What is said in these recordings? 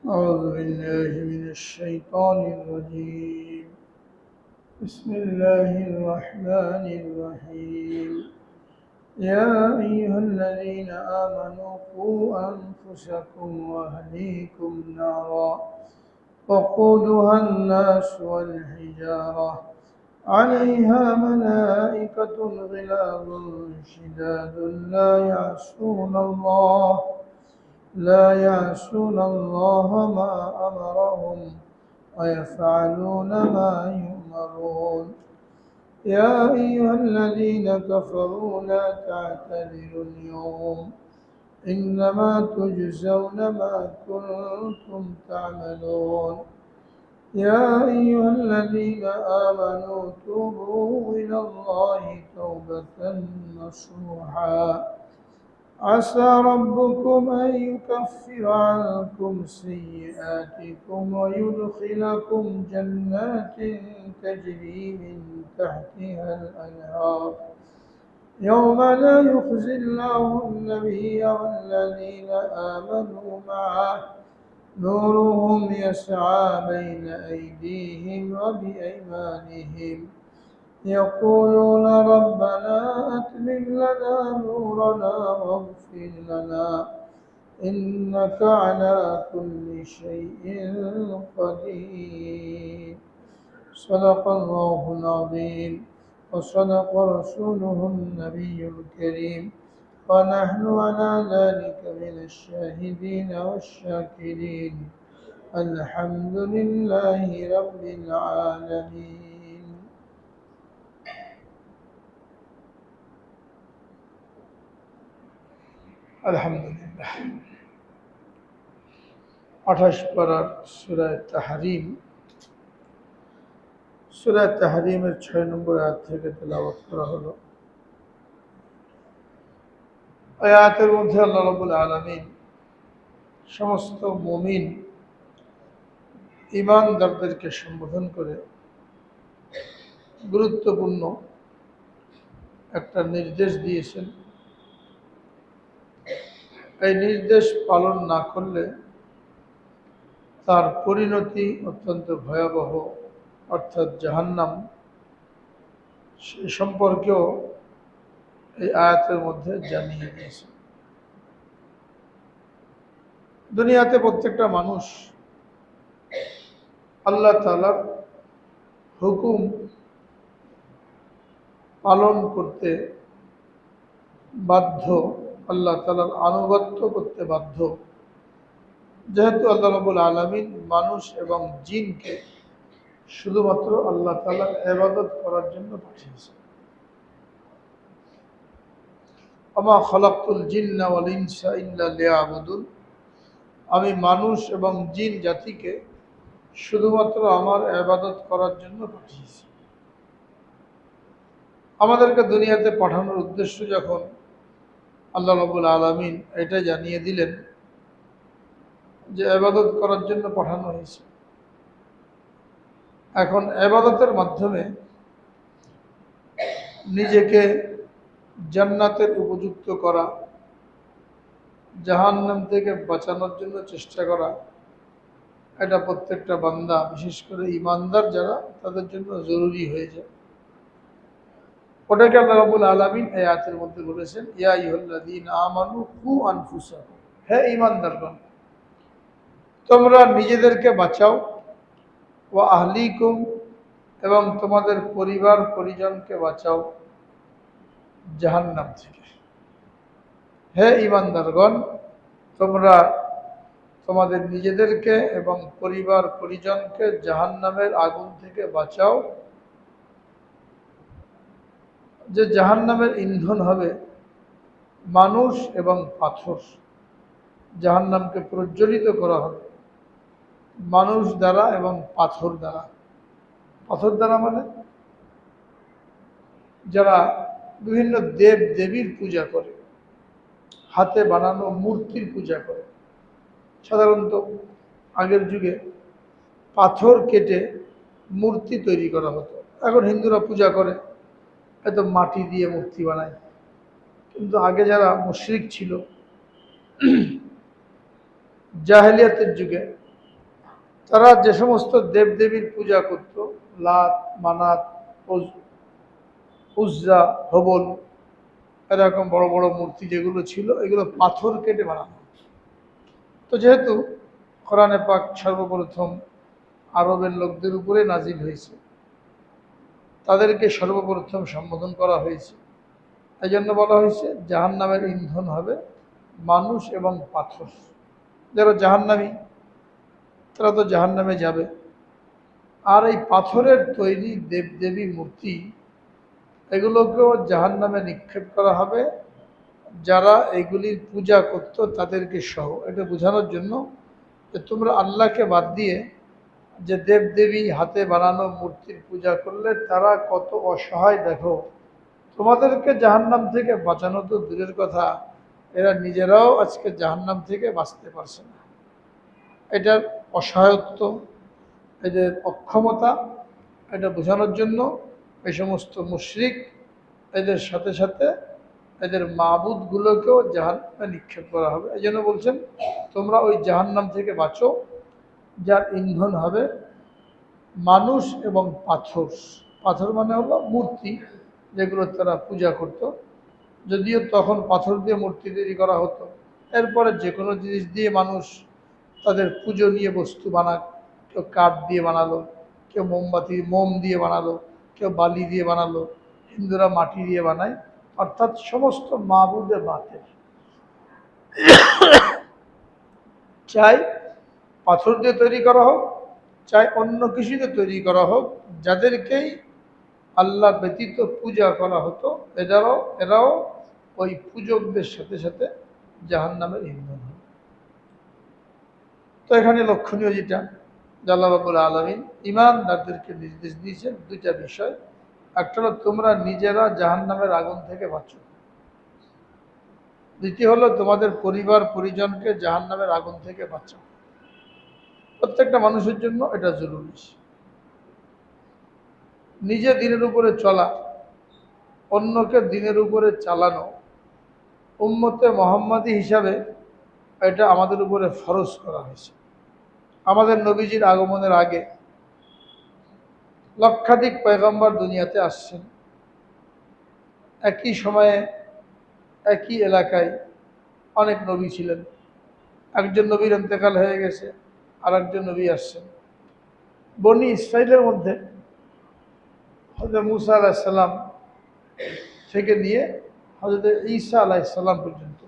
أعوذ بالله من الشيطان الرجيم. بسم الله الرحمن الرحيم. يا أيها الذين آمنوا قوا أنفسكم وأهليكم نارا وقودها الناس والحجارة عليها ملائكة غلاظ شداد لا يعصون الله ما أمرهم ويفعلون ما يؤمرون. يا أيها الذين كفروا لا تعتذروا اليوم إنما تجزون ما كنتم تعملون. يا أيها الذين آمنوا توبوا إلى الله توبة نصوحا عسى ربكم أن يكفر عنكم سيئاتكم ويدخلكم جنات تجري من تحتها الأنهار يوم لا يخزي الله النبي والذين آمنوا معه نورهم يسعى بين أيديهم وبأيمانهم يقولون ربنا أتمم لنا نورنا واغفر لنا إنك على كل شيء قدير. صدق الله العظيم وصدق رسوله النبي الكريم ونحن على ذلك من الشاهدين والشاكرين. الحمد لله رب العالمين. আলহামদুলিল্লাহ। 28 পারার সূরা তাহরীম, সূরা তাহরীমের 6 নম্বর আয়াত থেকে তেলাওয়াত করা হলো। আয়াতের মধ্যে আল্লাহ রাব্বুল আলামিন সমস্ত মুমিন ঈমানদারদেরকে সম্বোধন করে গুরুত্বপূর্ণ একটা নির্দেশ দিয়েছেন। এই নির্দেশ পালন না করলে তার পরিণতি অত্যন্ত ভয়াবহ, অর্থাৎ জাহান্নাম, সে সম্পর্কেও এই আয়াতের মধ্যে জানিয়ে দিয়েছে। দুনিয়াতে প্রত্যেকটা মানুষ আল্লাহ তাআলার হুকুম পালন করতে বাধ্য, আল্লাহ তাআলার আনুগত্য করতে বাধ্য, যেহেতু আল্লাহ রাব্বুল আলামিন মানুষ এবং জিনকে শুধুমাত্র আল্লাহ তাআলার ইবাদত করার জন্য পাঠিয়েছেন। আমা খালাকতুল জিন্না ওয়াল ইনসা ইল্লা লিয়াবুদুন, আমি মানুষ এবং জিন জাতিকে শুধুমাত্র আমার ইবাদত করার জন্য পাঠিয়েছি। আমাদেরকে দুনিয়াতে পাঠানোর উদ্দেশ্য যখন আল্লাহ রাব্বুল আলামিন এটা জানিয়ে দিলেন যে ইবাদত করার জন্য পাঠানো হয়েছে, এখন ইবাদতের মাধ্যমে নিজেকে জান্নাতের উপযুক্ত করা, জাহান্নাম থেকে বাঁচানোর জন্য চেষ্টা করা, এটা প্রত্যেকটা বান্দা, বিশেষ করে ঈমানদার যারা, তাদের জন্য জরুরি হয়ে যায়। ওটাকে আল্লাহ রাব্বুল আলামিন এই আয়াতের মধ্যে বলেছেন, ইয়া আইয়ুহাল্লাযীনা আমানু কু আনফুসাকুম, হে ঈমানদারগণ, তোমরা নিজেদেরকে বাঁচাও, ওয়া আহলিকুম, এবং তোমাদের পরিবার পরিজনকে বাঁচাও জাহান্নাম থেকে। হে ঈমানদারগণ, তোমরা তোমাদের নিজেদেরকে এবং পরিবার পরিজনকে জাহান্নামের আগুন থেকে বাঁচাও, যে জাহান্নামের ইন্ধন হবে মানুষ এবং পাথর। জাহান্নামকে প্রজ্বলিত করা হবে মানুষ দ্বারা এবং পাথর দ্বারা। পাথর দ্বারা মানে যারা বিভিন্ন দেব দেবীর পূজা করে, হাতে বানানো মূর্তির পূজা করে। সাধারণত আগের যুগে পাথর কেটে মূর্তি তৈরি করা হতো। এখন হিন্দুরা পূজা করে এত মাটি দিয়ে মূর্তি বানায়, কিন্তু আগে যারা মুশরিক ছিল জাহেলিয়াতের যুগে, তারা যে সমস্ত দেবদেবীর পূজা করত, লাত, মানাত, উজ্জা, হবল, এরকম বড় বড় মূর্তি যেগুলো ছিল, এগুলো পাথর কেটে বানানো। তো যেহেতু কোরআনে পাক সর্বপ্রথম আরবের লোকদের উপরে নাজিল হয়েছে, তাদেরকে সর্বপ্রথম সম্বোধন করা হয়েছে, এই জন্য বলা হয়েছে জাহান্নামের ইন্ধন হবে মানুষ এবং পাথর। যারা জাহান্নামী তারা তো জাহান্নামে যাবে। আর এই পাথরের তৈরি দেবদেবী মূর্তি, এগুলোকেও জাহান্নামে নিক্ষেপ করা হবে যারা এগুলির পূজা করত তাদেরকে সহ। এটা বোঝানোর জন্য যে তোমরা আল্লাহকে বাদ দিয়ে যে দেবদেবী হাতে বানানো মূর্তির পূজা করলে তারা কত অসহায় দেখো। তোমাদেরকে জাহান্নাম থেকে বাঁচানো তো দূরের কথা, এরা নিজেরাও আজকে জাহান্নাম থেকে বাঁচতে পারছে না। এটার অসহায়ত্ব, এদের অক্ষমতা, এটা বোঝানোর জন্য এই সমস্ত মুশরিক এদের সাথে সাথে এদের মাবুদগুলোকেও জাহান্নামে নিক্ষেপ করা হবে। এই জন্য বলছেন তোমরা ওই জাহান্নাম থেকে বাঁচো যার ইন্ধন হবে মানুষ এবং পাথর। পাথর মানে হলো মূর্তি, যেগুলো তারা পূজা করত। যদিও তখন পাথর দিয়ে মূর্তি তৈরি করা হতো, এরপরে যে কোনো জিনিস দিয়ে মানুষ তাদের পূজনীয় বস্তু বানাক। কেউ কাঠ দিয়ে বানালো, কেউ মোম দিয়ে বানালো, কেউ বালি দিয়ে বানালো, হিন্দুরা মাটি দিয়ে বানায়। অর্থাৎ সমস্ত মাবুদে বাতের, চাই পাথর দিয়ে তৈরি করা হোক, চাই অন্য কিছু দিয়ে তৈরি করা হোক, যাদেরকেই আল্লাহ ব্যতীত পূজা করা হতো, এরাও ওই পূজকদের সাথে সাথে জাহান্নামের ইন্ধন হবে। তো এখানে লক্ষণীয় যেটা, আল্লাহ রাব্বুল আলামিন ঈমানদারদেরকে নির্দেশ দিয়েছেন দুইটা বিষয়। একটা হলো তোমরা নিজেরা জাহান্নামের আগুন থেকে বাঁচো, দ্বিতীয় হলো তোমাদের পরিবার পরিজনকে জাহান্নামের আগুন থেকে বাঁচাও। প্রত্যেকটা মানুষের জন্য এটা জরুরি। নিজে দিনের উপরে চলা, অন্যকে দিনের উপরে চালানো, উম্মতে মুহাম্মাদী হিসাবে এটা আমাদের উপরে ফরজ করা হয়েছে। আমাদের নবীজির আগমনের আগে লক্ষাধিক পয়গম্বর দুনিয়াতে আসছেন। একই সময়ে একই এলাকায় অনেক নবী ছিলেন। একজন নবীর ইন্তেকাল হয়ে গেছে, আর একজন নবী আসছেন। বনি ইসরাইলের মধ্যে হযরত মুসা আলাইহিস সালাম থেকে নিয়ে হযরত ঈসা আলাইহিস সালাম পর্যন্ত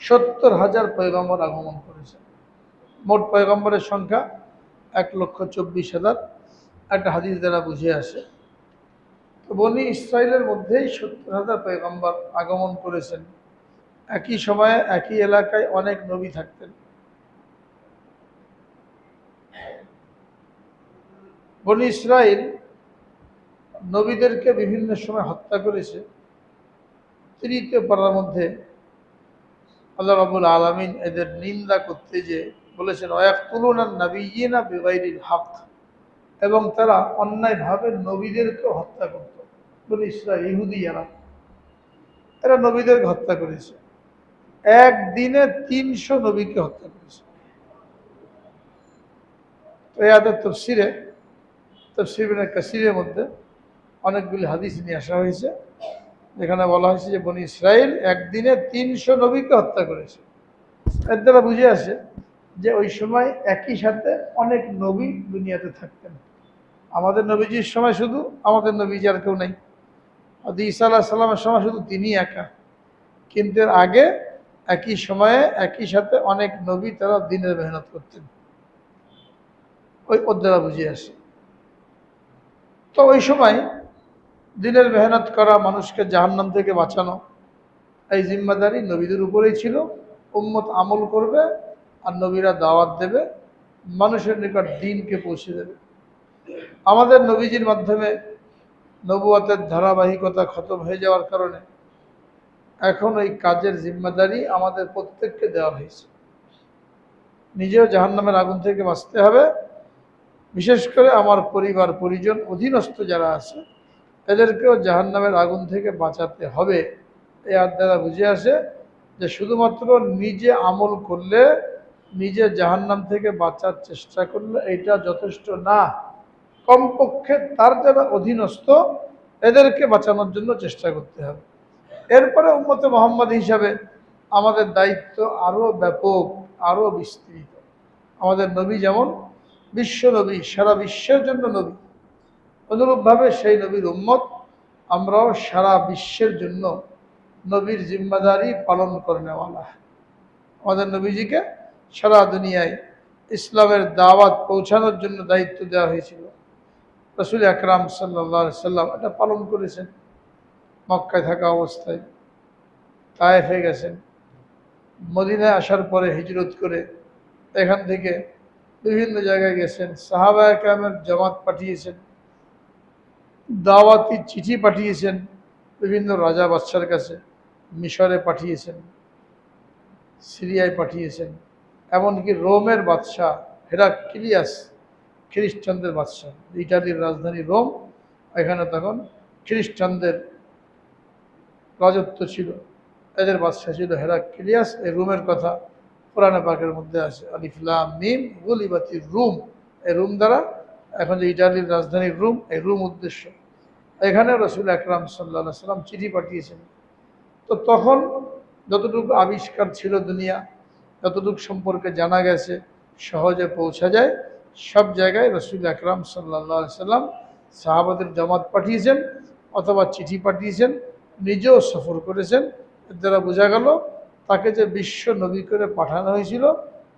৭০,০০০ পয়গম্বর আগমন করেছে। মোট পয়গম্বরের সংখ্যা ১,২৪,০০০, একটা হাদিস দ্বারা বুঝে আসে। তো বনি ইসরাইলের মধ্যেই ৭০,০০০ পয়গম্বর আগমন করেছেন। একই সময়ে একই এলাকায় অনেক নবী থাকতেন। বনি ইসরাইল নবীদেরকে বিভিন্ন সময় হত্যা করেছে। তৃতীয় পারার মধ্যে আল্লাহ রাব্বুল আলামিন এদের নিন্দা করতে যে বলেছেন ওয়ায়াকতুলুনান নাবিয়্যিনা বিগাইরিল হক, এবং তারা অন্যায়ভাবে নবীদেরকে হত্যা করত। বনি ইসরাইল ইহুদিয়ারা, এরা নবীদেরকে হত্যা করেছে। একদিনে ৩০০ নবীকে হত্যা করেছে। তো এই আয়াতের তাফসীর ইবনে কাসীরের মধ্যে অনেকগুলি হাদিস নিয়ে আসা হয়েছে, যেখানে বলা হয়েছে যে বনি ইসরাইল একদিনে ৩০০ নবীকে হত্যা করেছে। এর দ্বারা বুঝে আসে যে ওই সময় একই সাথে অনেক নবী দুনিয়াতে থাকতেন। আমাদের নবীজির সময় শুধু আমাদের নবীজি, আর কেউ নাই। ঈসা আলাইহিস সালামের সময় শুধু তিনি একা। কিন্তু এর আগে একই সময়ে একই সাথে অনেক নবী তারা দিনের মেহনত করতেন। ওর দ্বারা বুঝে আসে। তো ওই সময় দিনের মেহনত করা, মানুষকে জাহান্নাম থেকে বাঁচানো, এই জিম্মাদারি নবীদের উপরেই ছিল। উম্মত আমল করবে আর নবীরা দাওয়াত দেবে, মানুষের নিকট দ্বীনকে পৌঁছে দেবে। আমাদের নবীজির মাধ্যমে নবুয়তের ধারাবাহিকতা খতম হয়ে যাওয়ার কারণে এখন ওই কাজের জিম্মাদারি আমাদের প্রত্যেককে দেওয়া হয়েছে। নিজেও জাহান্নামের আগুন থেকে বাঁচতে হবে, বিশেষ করে আমার পরিবার পরিজন অধীনস্থ যারা আছে এদেরকেও জাহান্নামের আগুন থেকে বাঁচাতে হবে। এই আয়াত দ্বারা বুঝে আসে যে শুধুমাত্র নিজে আমল করলে নিজে জাহান্নাম থেকে বাঁচার চেষ্টা করলে এটা যথেষ্ট না, কমপক্ষে তার যারা অধীনস্থ এদেরকে বাঁচানোর জন্য চেষ্টা করতে হবে। এরপরে উম্মতে মোহাম্মদ হিসাবে আমাদের দায়িত্ব আরও ব্যাপক, আরও বিস্তৃত। আমাদের নবী যেমন বিশ্ব নবী, সারা বিশ্বের জন্য নবী, অনুরূপভাবে সেই নবীর উম্মত আমরাও সারা বিশ্বের জন্য নবীর জিম্মাদারি পালন করে নেওয়ালা। আমাদের নবীজিকে সারা দুনিয়ায় ইসলামের দাওয়াত পৌঁছানোর জন্য দায়িত্ব দেওয়া হয়েছিল। রাসূল আকরাম সাল্লাল্লাহু আলাইহি সাল্লাম এটা পালন করেছেন। মক্কায় থাকা অবস্থায় তায়েফে গেছেন, মদিনায় আসার পরে হিজরত করে এখান থেকে বিভিন্ন জায়গায় গেছেন, সাহাবায়ে কেরামের জামাত পাঠিয়েছেন, দাওয়াতি চিঠি পাঠিয়েছেন বিভিন্ন রাজা বাদশার কাছে, মিশরে পাঠিয়েছেন, সিরিয়ায় পাঠিয়েছেন, এমনকি রোমের বাদশাহ হেরাক্লিয়াস, খ্রিস্টানদের বাদশাহ, ইটালির রাজধানী রোম, এখানে তখন খ্রিস্টানদের রাজত্ব ছিল, এদের বাদশাহ ছিল হেরাক্লিয়াস। এই রোমের কথা কোরআনে পাকের মধ্যে আছে, আলিফ লাম মিম গুলিবাতির রুম। এই রুম দ্বারা এখন যে ইটালির রাজধানী রোম, এই রোম উদ্দেশ্য। এখানে রাসূল আকরাম সাল্লাল্লাহু আলাইহি সাল্লাম চিঠি পাঠিয়েছেন। তো তখন যতটুকু আবিষ্কার ছিল দুনিয়া, যতটুকু সম্পর্কে জানা গেছে, সহজে পৌঁছা যায়, সব জায়গায় রাসূল আকরাম সাল্লাল্লাহু আলাইহি সাল্লাম সাহাবাদের জামাত পাঠিয়েছেন অথবা চিঠি পাঠিয়েছেন, নিজেও সফর করেছেন। এর দ্বারা বোঝা গেল তাকে যে বিশ্ব নবী করে পাঠানো হয়েছিল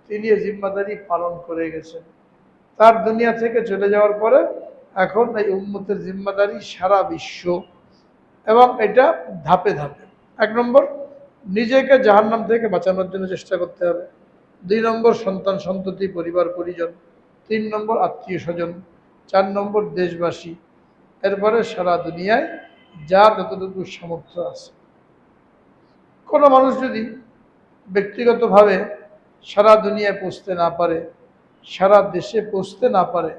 তিনি এই জিম্মাদারি পালন করে গেছেন। তার দুনিয়া থেকে চলে যাওয়ার পরে এখন এই উম্মতের জিম্মাদারি সারা বিশ্ব, এবং এটা ধাপে ধাপে। 1 নম্বর, নিজেকে জাহান্নাম থেকে বাঁচানোর জন্য চেষ্টা করতে হবে। 2 নম্বর, সন্তান সন্ততি পরিবার পরিজন। 3 নম্বর, আত্মীয় স্বজন। 4 নম্বর, দেশবাসী। এরপরে সারা দুনিয়ায় যার যতটুকু সামর্থ্য আছে। কোনো মানুষ যদি ব্যক্তিগতভাবে সারা দুনিয়ায় পৌঁছতে না পারে, সারা দেশে পৌঁছতে না পারে,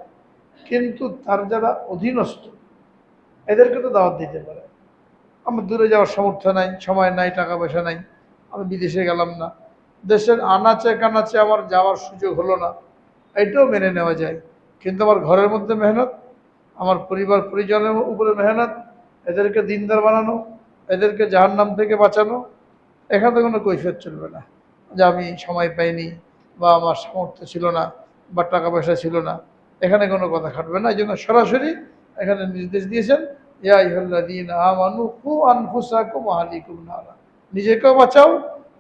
কিন্তু তার যারা অধীনস্থ এদেরকে তো দাওয়াত দিতে পারে। আমার দূরে যাওয়ার সামর্থ্য নাই, সময় নাই, টাকা পয়সা নাই, আমি বিদেশে গেলাম না, দেশের আনাচে কানাচে আমার যাওয়ার সুযোগ হলো না, এটাও মেনে নেওয়া যায়। কিন্তু আমার ঘরের মধ্যে মেহনত, আমার পরিবার পরিজনের উপরে মেহনত, এদেরকে দিনদার বানানো, এদেরকে জাহান্নাম থেকে বাঁচানো, এখানে তো কোনো কৈফিয়ত চলবে না যে আমি সময় পাইনি বা আমার সামর্থ্য ছিল না বা টাকা পয়সা ছিল না, এখানে কোনো কথা খাটবে না। এই জন্য সরাসরি এখানে নির্দেশ দিয়েছেন, ইয়া আইয়ুহাল্লাযীনা আমানু কু আনফুসাকুম ওয়া আহলিকুম নারা, নিজেকেও বাঁচাও,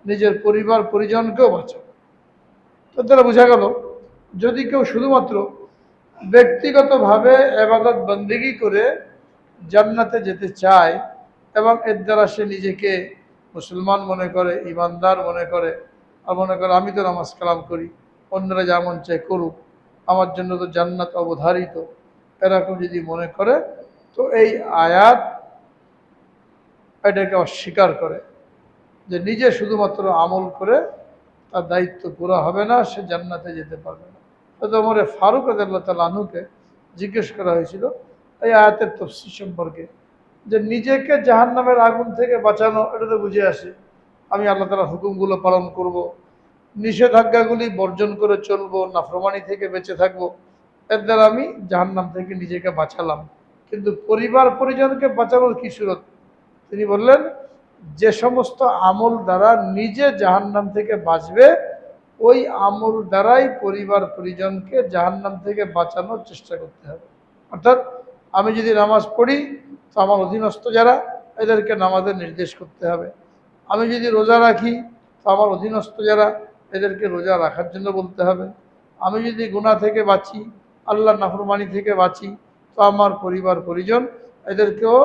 নিজের পরিবার পরিজনকেও বাঁচাও। তো তাহলে বোঝা গেল যদি কেউ শুধুমাত্র ব্যক্তিগতভাবে ইবাদত বন্দেগী করে জান্নাতে যেতে চায় এবং এর দ্বারা সে নিজেকে মুসলমান মনে করে, ইমানদার মনে করে, আর মনে করে আমি তো নামাজ কালাম করি, অন্যরা যেমন চায় করুক, আমার জন্য তো জান্নাত অবধারিত, এরকম যদি মনে করে, তো এই আয়াত এটাকে অস্বীকার করে যে নিজে শুধুমাত্র আমল করে তার দায়িত্ব পুরো হবে না, সে জান্নাতে যেতে পারবে না। হয়তো ওমরে ফারুক রাদিয়াল্লাহু তাআলা আনহুকে জিজ্ঞেস করা হয়েছিল এই আয়াতের তাফসীর সম্পর্কে, যে নিজেকে জাহান্নামের আগুন থেকে বাঁচানো, এটা তো বুঝে আসে আমি আল্লাহ তাআলার হুকুমগুলো পালন করব, নিষেধাজ্ঞাগুলি বর্জন করে চলবো, নাফরমানি থেকে বেঁচে থাকবো, এর দ্বারা আমি জাহান্নাম থেকে নিজেকে বাঁচালাম। কিন্তু পরিবার পরিজনকে বাঁচানোর কি সুরত? তিনি বললেন যে সমস্ত আমল দ্বারা নিজে জাহান্নাম থেকে বাঁচবে, ওই আমল দ্বারাই পরিবার পরিজনকে জাহান্নাম থেকে বাঁচানোর চেষ্টা করতে হবে। অর্থাৎ আমি যদি নামাজ পড়ি তো আমার অধীনস্থ যারা এদেরকে নামাজের নির্দেশ করতে হবে। আমি যদি রোজা রাখি তো আমার অধীনস্থ যারা এদেরকে রোজা রাখার জন্য বলতে হবে। আমি যদি গুনাহ থেকে বাঁচি, আল্লাহর নাফরমানি থেকে বাঁচি, তো আমার পরিবার পরিজন এদেরকেও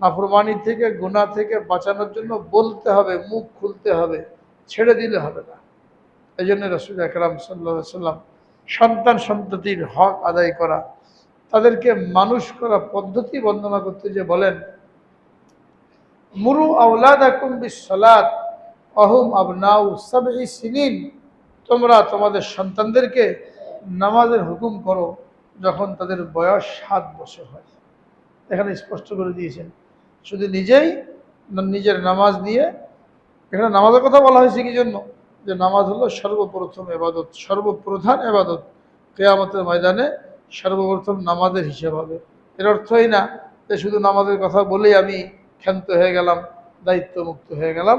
নাফরমানি থেকে গুনাহ থেকে বাঁচানোর জন্য বলতে হবে, মুখ খুলতে হবে, ছেড়ে দিলে হবে না। এই জন্য রাসূল আকরাম সাল্লাল্লাহু আলাইহি ওয়াসাল্লাম সন্তান সন্ততির হক আদায় করা, তাদেরকে মানুষ করা পদ্ধতি বর্ণনা করতে যে বলেন, মুরু আওলাদাকুম বিসসালাত ওয়াহুম আবনাউ সাবঈ সিনিন, তোমরা তোমাদের সন্তানদেরকে নামাজের হুকুম করো যখন তাদের বয়স 7 বছর হয়। এখানে স্পষ্ট করে দিয়েছেন শুধু নিজেই নিজের নামাজ নিয়ে, এখানে নামাজের কথা বলা হয়েছে কি জন্য? যে নামাজ হলো সর্বপ্রথম ইবাদত, সর্বপ্রধান ইবাদত। কিয়ামতের ময়দানে সর্বপ্রথম নামাজের হিসাব হবে। এর অর্থই না যে শুধু নামাজের কথা বলেই আমি ক্ষান্ত হয়ে গেলাম, দায়িত্বমুক্ত হয়ে গেলাম।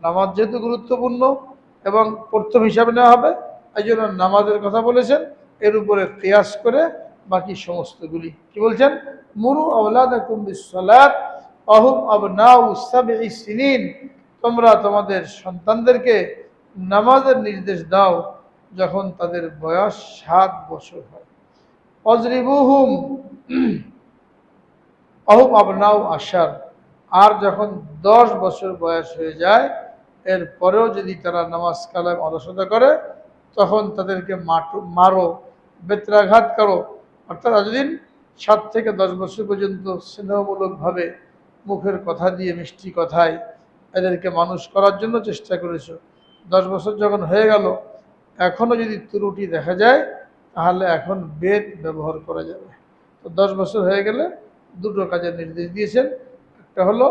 নামাজ যেহেতু গুরুত্বপূর্ণ এবং প্রথম হিসাবে নেওয়া হবে, এই জন্য নামাজের কথা বলেছেন, এর উপরে কিয়াস করে বাকি সমস্তগুলি কি বলছেন, মুরু আওলাদাকুম বিসসালাত ওয়া হুম আবনাউ সাবঈ সিনিন, তোমরা তোমাদের সন্তানদেরকে নামাজের নির্দেশ দাও যখন তাদের বয়স 7 বছর হয়। অজরিবুহুম আহুম আবনাউ আশার, আর যখন 10 বছর বয়স হয়ে যায় এর পরেও যদি তারা নামাজ কালাম অলসতা করে তখন তাদেরকে মারো, বেত্রাঘাত করো। অর্থাৎ যতদিন 7 থেকে 10 বছর পর্যন্ত স্নেহমূলকভাবে মুখের কথা দিয়ে মিষ্টি কথায় এদেরকে মানুষ করার জন্য চেষ্টা করেছো, 10 বছর যখন হয়ে গেল এখনও যদি ত্রুটি দেখা যায় তাহলে এখন বেদ ব্যবহার করা যাবে। তো 10 বছর হয়ে গেলে দুটো কাজের নির্দেশ দিয়েছেন। একটা হলো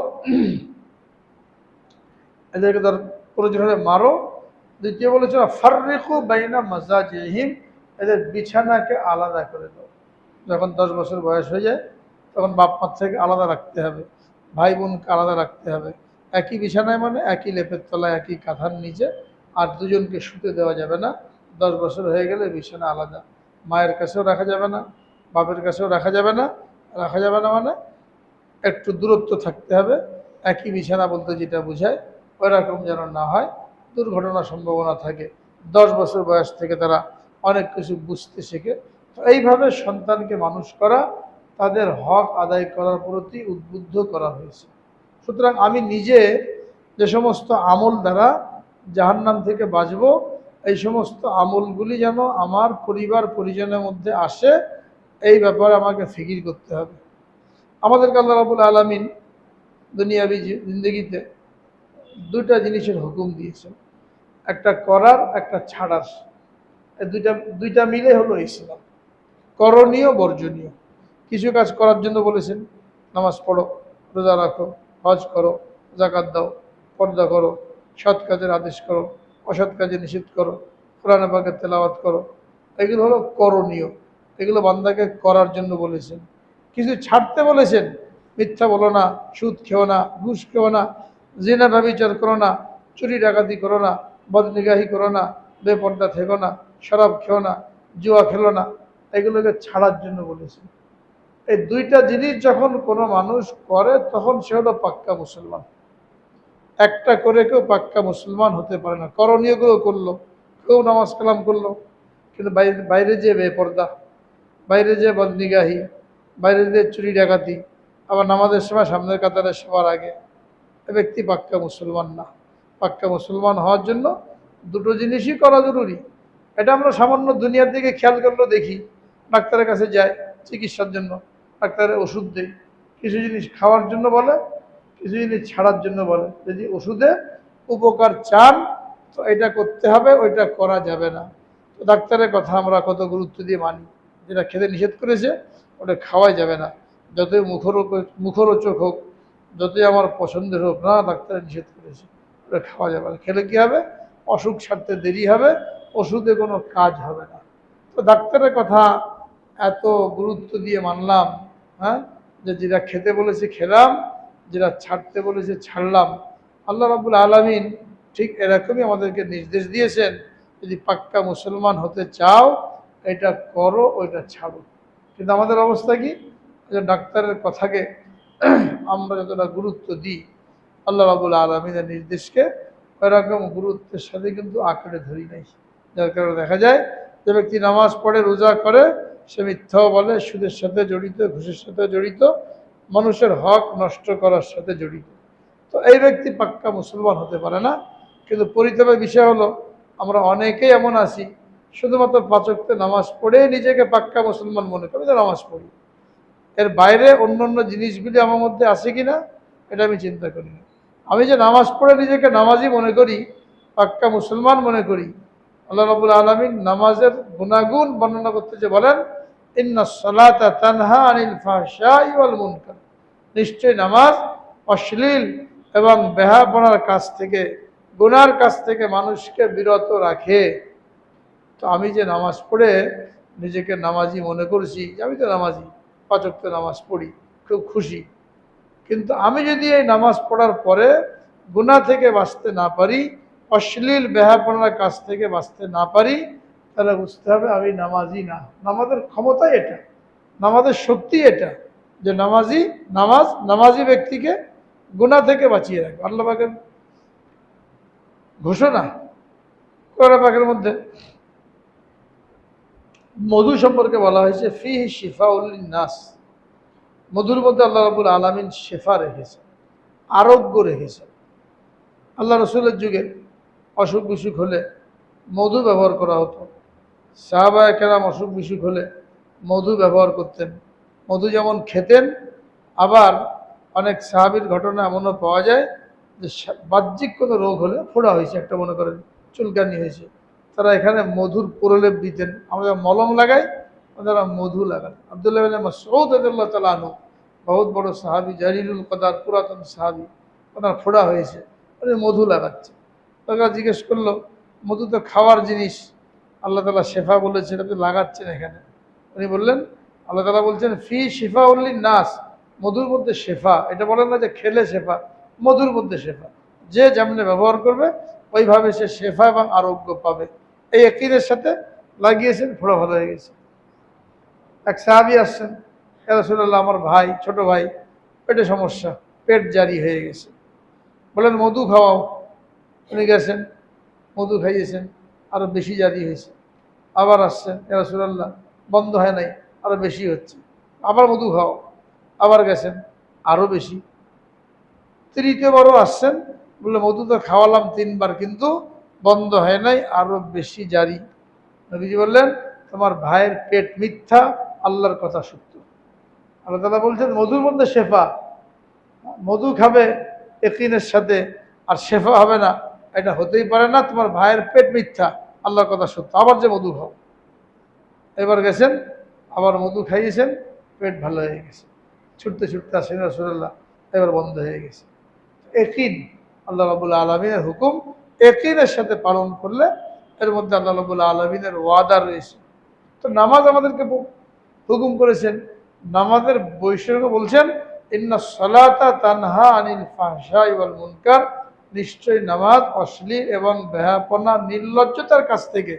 এদেরকে তার প্রয়োজন হলে মারো, দ্বিতীয় বলেছিল ফাররিকু বাইনা মাজাজিহিম, এদের বিছানাকে আলাদা করে দাও। যখন 10 বছর বয়স হয়ে যায় তখন বাপ মার থেকে আলাদা রাখতে হবে, ভাই বোনকে আলাদা রাখতে হবে। একই বিছানায় মানে একই লেপের তলায় একই কাঁথার নিচে, আর দুজনকে শুতে দেওয়া যাবে না। 10 বছর হয়ে গেলে বিছানা আলাদা, মায়ের কাছেও রাখা যাবে না, বাপের কাছেও রাখা যাবে না। রাখা যাবে না মানে একটু দূরত্ব থাকতে হবে। একই বিছানা বলতে যেটা বোঝায় ওইরকম যেন না হয়, দুর্ঘটনার সম্ভাবনা থাকে। 10 বছর বয়স থেকে তারা অনেক কিছু বুঝতে শেখে। তো এইভাবে সন্তানকে মানুষ করা, তাদের হক আদায় করার প্রতি উদ্বুদ্ধ করা হয়েছে। সুতরাং আমি নিজে যে সমস্ত আমল দ্বারা জাহান্নাম থেকে বাঁচব, এই সমস্ত আমলগুলি যেন আমার পরিবার পরিজনের মধ্যে আসে, এই ব্যাপারে আমাকে ফিকির করতে হবে। আমাদেরকে আল্লাহ রাব্বুল আলামিন দুনিয়াবি জিন্দগিতে দুইটা জিনিসের হুকুম দিয়েছেন, একটা করার একটা ছাড়ার। এই দুইটা মিলে হলো ইসলাম, করণীয় বর্জনীয়। কিছু কাজ করার জন্য বলেছেন, নামাজ পড়ো, রোজা রাখো, হজ করো, যাকাত দাও, পর্দা করো, সৎ কাজের আদেশ করো, অসৎ কাজে নিষেধ করো, কোরআন পাকের তেলাওয়াত করো। এগুলো হলো করণীয়, এগুলো বান্দাকে করার জন্য বলেছেন। কিছু ছাড়তে বলেছেন, মিথ্যা বলো না, সুদ খেও না, ঘুষ খেও না, জিনা ব্যভিচার করো না, চুরি ডাকাতি করো না, বদনিগাহি করো না, বেপর্দা থেকো না, শরাব খেও না, জুয়া খেলো না, এগুলোকে ছাড়ার জন্য বলেছেন। এই দুইটা জিনিস যখন কোনো মানুষ করে তখন সে হলো পাক্কা মুসলমান। একটা করে কেউ পাক্কা মুসলমান হতে পারে না। করণীয়গুলো করলো, কেউ নামাজ কালাম করলো, কিন্তু বাইরে যে বেপর্দা, বাইরে যে বদনিগাহি, বাইরে যে চুরি ডাকাতি, আবার নামাজের সময় সামনের কাতারে সবার আগে, এ ব্যক্তি পাক্কা মুসলমান না। পাক্কা মুসলমান হওয়ার জন্য দুটো জিনিসই করা জরুরি। এটা আমরা সামান্য দুনিয়ার দিকে খেয়াল করলেও দেখি, ডাক্তারের কাছে যায় চিকিৎসার জন্য, ডাক্তারের ওষুধ দেয়, কিছু জিনিস খাওয়ার জন্য বলে, কিছু জিনিস ছাড়ার জন্য বলে। যদি ওষুধে উপকার চান তো এটা করতে হবে, ওইটা করা যাবে না। তো ডাক্তারের কথা আমরা কত গুরুত্ব দিয়ে মানি, যেটা খেতে নিষেধ করেছে ওটা খাওয়াই যাবে না। যতই মুখরোচক হোক, যতই আমার পছন্দের হোক না, ডাক্তার নিষেধ করেছে, ওটা খাওয়া যাবে না। খেলে কী হবে, অসুখ সারতে দেরি হবে, ওষুধে কোনো কাজ হবে না। তো ডাক্তারের কথা এত গুরুত্ব দিয়ে মানলাম, হ্যাঁ, যে যেটা খেতে বলেছে খেলাম, যেটা ছাড়তে বলেছে ছাড়লাম। আল্লাহ রাব্বুল আলামিন ঠিক এরকমই আমাদেরকে নির্দেশ দিয়েছেন, যদি পাক্কা মুসলমান হতে চাও এটা করো, ওইটা ছাড়ো। কিন্তু আমাদের অবস্থা কি, যে ডাক্তারের কথাকে আমরা যতটা গুরুত্ব দিই, আল্লাহ রাব্বুল আলামিনের নির্দেশকে ওইরকম গুরুত্বের সাথে কিন্তু আঁকড়ে ধরি নাই। যার কারণে দেখা যায় যে ব্যক্তি নামাজ পড়ে, রোজা করে, সে মিথ্যাও বলে, সুদের সাথে জড়িত, ঘুষের সাথে জড়িত, মানুষের হক নষ্ট করার সাথে জড়িত। তো এই ব্যক্তি পাক্কা মুসলমান হতে পারে না। কিন্তু পরিতাপের বিষয় হলো আমরা অনেকেই এমন আছি, শুধুমাত্র 5 ওয়াক্ত নামাজ পড়ে নিজেকে পাক্কা মুসলমান মনে করি, নামাজ পড়ি, এর বাইরে অন্য অন্য জিনিসগুলি আমার মধ্যে আছে কিনা এটা আমি চিন্তা করি না। আমি যে নামাজ পড়ে নিজেকে নামাজি মনে করি, পাক্কা মুসলমান মনে করি, আল্লাহ রাব্বুল আলামিন নামাজের গুণাগুণ বর্ণনা করতে যে বলেন, ইন্নাস সালাতা তানহা আনিল ফাহশাই ওয়াল মুনকার, নিশ্চয় নামাজ অশ্লীল এবং বেহায়াপনার কাজ থেকে গুনার কাছ থেকে মানুষকে বিরত রাখে। তো আমি যে নামাজ পড়ে নিজেকে নামাজি মনে করছি, আমি তো নামাজি, 5 ওয়াক্ত নামাজ পড়ি, খুব খুশি। কিন্তু আমি যদি এই নামাজ পড়ার পরে গুনাহ থেকে বাঁচতে না পারি, অশ্লীল বেহাপনার কাছ থেকে বাঁচতে না পারি, তাহলে বুঝতে হবে আমি নামাজি না। নামাজের ক্ষমতাই এটা, নামাজের শক্তি এটা, যে নামাজি ব্যক্তিকে গুনাহ থেকে বাঁচিয়ে রাখবে। আল্লাহ পাকের ঘোষণা কোরআন পাকের মধ্যে মধু সম্পর্কে বলা হয়েছে ফিহি শিফাউল লিন-নাস। মধুর মধ্যে আল্লাহ রাব্বুল আলামিন শেফা রেখেছে, আরোগ্য রেখেছে। আল্লাহ রসুলের যুগে অসুখ বিসুখ হলে মধু ব্যবহার করা হতো। সাহাবায়ে কেরাম অসুখ বিসুখ হলে মধু ব্যবহার করতেন। মধু যেমন খেতেন, আবার অনেক সাহাবীর ঘটনা এমনও পাওয়া যায় যে বাহ্যিক কোনো রোগ হলে, ফোড়া হয়েছে একটা, মনে করেন চুলকানি হয়েছে, তারা এখানে মধুর প্রলেপ দিতেন। আমরা মলম লাগাই, ওনারা মধু লাগান। আব্দুল্লাহ ইবনে মাসউদ রাদিয়াল্লাহু তাআলা আনহু, বহুত বড় সাহাবী, জালিলুল কদর, পুরাতন সাহাবী, ওনার ফোড়া হয়েছে, উনি মধু লাগাচ্ছে। তারা জিজ্ঞেস করলো, মধু তো খাওয়ার জিনিস, আল্লাহ তাআলা শেফা বলেছেন, আপনি লাগাচ্ছেন এখানে? উনি বললেন, আল্লাহ তাআলা বলছেন ফি শিফাউল লিন-নাস, মধুর মধ্যে শেফা। এটা বলেন না যে খেলে শেফা, মধুর মধ্যে শেফা। যে যেমনে ব্যবহার করবে ওইভাবে সে শেফা এবং আরোগ্য পাবে। এই ইয়াকিনের সাথে লাগিয়েছেন, ফোড়া ভালো হয়ে গেছে। এক সাহাবী আসছেন, ইয়া রাসূলুল্লাহ, আমার ভাই, ছোট ভাই, পেটে সমস্যা, পেট জারি হয়ে গেছে, বলেন মধু খাওয়াও। উনি গেছেন, মধু খাইয়েছেন, আরো বেশি জারি হয়েছে। আবার আসছেন, ইয়া রাসূলুল্লাহ, বন্ধ হয় নাই, আরো বেশি হচ্ছে, আবার মধু খাও। আবার গেছেন, আরো বেশি। তৃতীয়বারও আসছেন, বললে মধু তো খাওয়ালাম 3 বার, কিন্তু বন্ধ হয় নাই, আরো বেশি জারি। নবীজি বললেন, তোমার ভাইয়ের পেট মিথ্যা, আল্লাহর কথা সত্য। আল্লাহ তাআলা বলছেন মধুর মধ্যে শেফা। মধু খাবে ইয়াকিনের সাথে, আর শেফা হবে না, এটা হতেই পারে না। তোমার ভাইয়ের পেট মিথ্যা, আল্লাহর কথা সত্য। আবার যে মধু খাও। এবার গেছেন, আবার মধু খাইয়েছেন, পেট ভালো হয়ে গেছে। ছুটতে ছুটতে আসেন, রাসূলুল্লাহ, এবার বন্ধ হয়ে গেছে। ইয়াকিন, আল্লাহ রাব্বুল আলামিনের হুকুম ইয়াকিনের সাথে পালন করলে এর মধ্যে আল্লাহ রাব্বুল আলামিনের ওয়াদা রয়েছে। তো নামাজ আমাদেরকে হুকুম করেছেন, নামাজের বৈশিষ্ট্য বলছেন ইন্নাস সালাতা তানহা আনিল ফাহশাই ওয়াল মুনকার, নিশ্চয়ই নামাজ অশ্লীল এবং বেহায়াপনা, নির্লজ্জতার কাছ থেকে,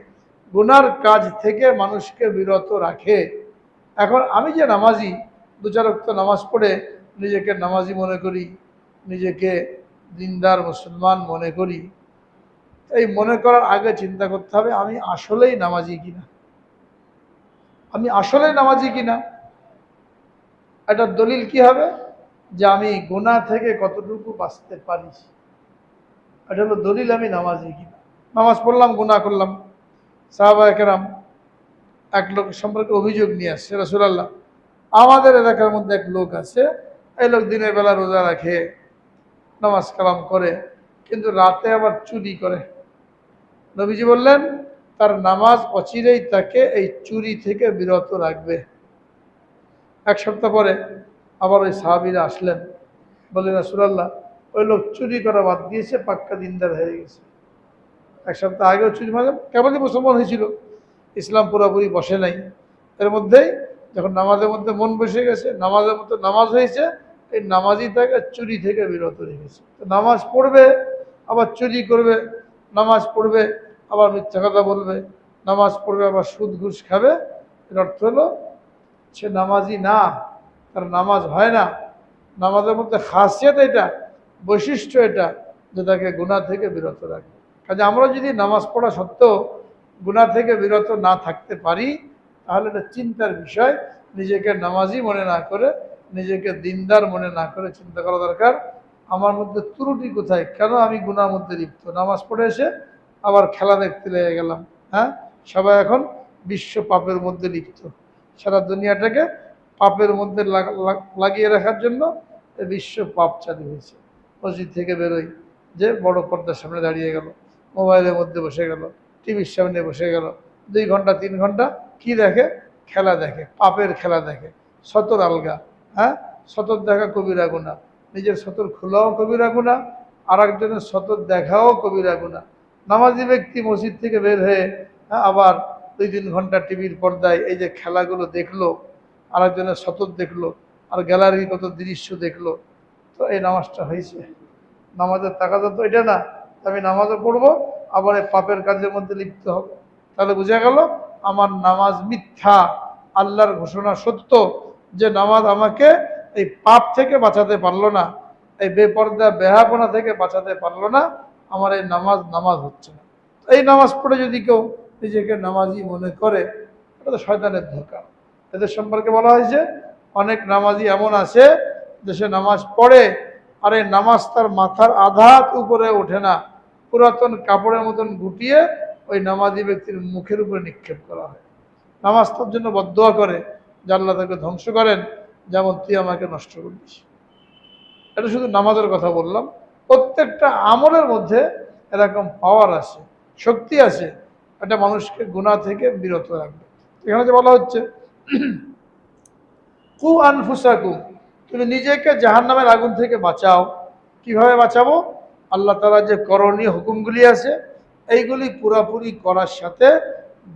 গুনার কাজ থেকে মানুষকে বিরত রাখে। এখন আমি যে নামাজি, 2-4 ওয়াক্ত নামাজ পড়ে নিজেকে নামাজি মনে করি, নিজেকে দিনদার মুসলমান মনে করি, এই মনে করার আগে চিন্তা করতে হবে আমি আসলেই নামাজি কিনা। আমি আসলেই নামাজি কিনা, এটার দলিল কি হবে? যে আমি গুনাহ থেকে কতটুকু বাঁচতে পারি, এটা হলো দলিল আমি নামাজি কিনা। নামাজ পড়লাম, গুনাহ করলাম। সাহাবায়ে কেরাম এক লোক সম্পর্কে অভিযোগ নিয়ে আসছে, রাসূলুল্লাহ, আমাদের এলাকার মধ্যে এক লোক আছে, এই লোক দিনের বেলা রোজা রাখে, নামাজ কালাম করে, কিন্তু রাতে আবার চুরি করে। নবীজি বললেন, তার নামাজ অচিরেই তাকে এই চুরি থেকে বিরত রাখবে। 1 সপ্তাহ পরে আবার ওই সাহাবীরা আসলেন, বললেন, রাসূলুল্লাহ, ওই লোক চুরি করা বাদ দিয়েছে, পাক্কা দিনদার হয়ে গেছে। 1 সপ্তাহ আগেও চুরি, মানে কেবলই মুসলমান হয়েছিল, ইসলাম পুরোপুরি বসে নাই। এর মধ্যেই যখন নামাজের মধ্যে মন বসে গেছে, নামাজের মতো নামাজ হয়েছে, এই নামাজই তাকে চুরি থেকে বিরত রেখেছে। তো নামাজ পড়বে, আবার চুরি করবে, নামাজ পড়বে আবার মিথ্যা কথা বলবে, নামাজ পড়বে আবার সুদ ঘুষ খাবে, এর অর্থ হলো সে নামাজি না, তার নামাজ হয় না। নামাজের মধ্যে খাসিয়াত এটা, বৈশিষ্ট্য এটা, যে তাকে গুনাহ থেকে বিরত রাখে। কাজে আমরা যদি নামাজ পড়া সত্ত্বেও গুনাহ থেকে বিরত না থাকতে পারি, তাহলে এটা চিন্তার বিষয়। নিজেকে নামাজি মনে না করে, নিজেকে দিনদার মনে না করে চিন্তা করা দরকার, আমার মধ্যে ত্রুটি কোথায়, কেন আমি গুনার মধ্যে লিপ্ত। নামাজ পড়ে এসে আবার খেলা দেখতে লেগে গেলাম। হ্যাঁ, সবাই এখন বিশ্ব পাপের মধ্যে লিপ্ত। সারা দুনিয়াটাকে পাপের মধ্যে লাগিয়ে রাখার জন্য বিশ্ব পাপ চালু হয়েছে। মসজিদ থেকে বেরোই, যে বড় পর্দার সামনে দাঁড়িয়ে গেল, মোবাইলের মধ্যে বসে গেল, টিভির সামনে বসে গেল, 2 ঘন্টা 3 ঘন্টা কি দেখে? খেলা দেখে, পাপের খেলা দেখে। সতর আলগা, হ্যাঁ, সতর দেখা কবিরা গুনাহ, নিজের সতর খোলাও কবিরা গুনাহ, আর একজনের সতত দেখাও কবিরা গুনাহ। নামাজি ব্যক্তি মসজিদ থেকে বের হয়ে আবার 2-3 ঘন্টা টিভির পর্দায় এই যে খেলাগুলো দেখলো, আর একজনের সতত দেখলো, আর গ্যালারি কত দৃশ্য দেখলো, তো এই নামাজটা হয়েছে? নামাজের তাকাদা তো এটা না আমি নামাজও পড়বো আবার এই পাপের কাজের মধ্যে লিপ্ত হবে। তাহলে বোঝা গেল আমার নামাজ মিথ্যা। আল্লাহর ঘোষণা সত্য যে নামাজ আমাকে এই পাপ থেকে বাঁচাতে পারলো না, এই বেপর্দা বেহাপনা থেকে বাঁচাতে পারলো না, আমার এই নামাজ হচ্ছে না। এই নামাজ পড়ে যদি কেউ নিজেকে নামাজি মনে করে, এটা তো শয়তানের ধোঁকা। এদের সম্পর্কে বলা হয়েছে অনেক নামাজি এমন আছে যে সে নামাজ পড়ে আর এই নামাজ তার মাথার আধাত উপরে ওঠে না, পুরাতন কাপড়ের মতন গুটিয়ে ওই নামাজি ব্যক্তির মুখের উপরে নিক্ষেপ করা হয়। নামাজ তার জন্য বদদোয়া করে যে আল্লাহ তাকে ধ্বংস করেন, যেমন তুই আমাকে নষ্ট করবি। এটা শুধু নামাজের কথা বললাম, প্রত্যেকটা আমলের মধ্যে এরকম পাওয়ার আছে, শক্তি আছে, এটা মানুষকে গুনাহ থেকে বিরত রাখবে। এখানে যে বলা হচ্ছে কু আনফুসাকুম, তুমি নিজেকে জাহান্নামের আগুন থেকে বাঁচাও। কিভাবে বাঁচাবো? আল্লাহ তাআলার যে করণীয় হুকুমগুলি আছে এইগুলি পুরাপুরি করার সাথে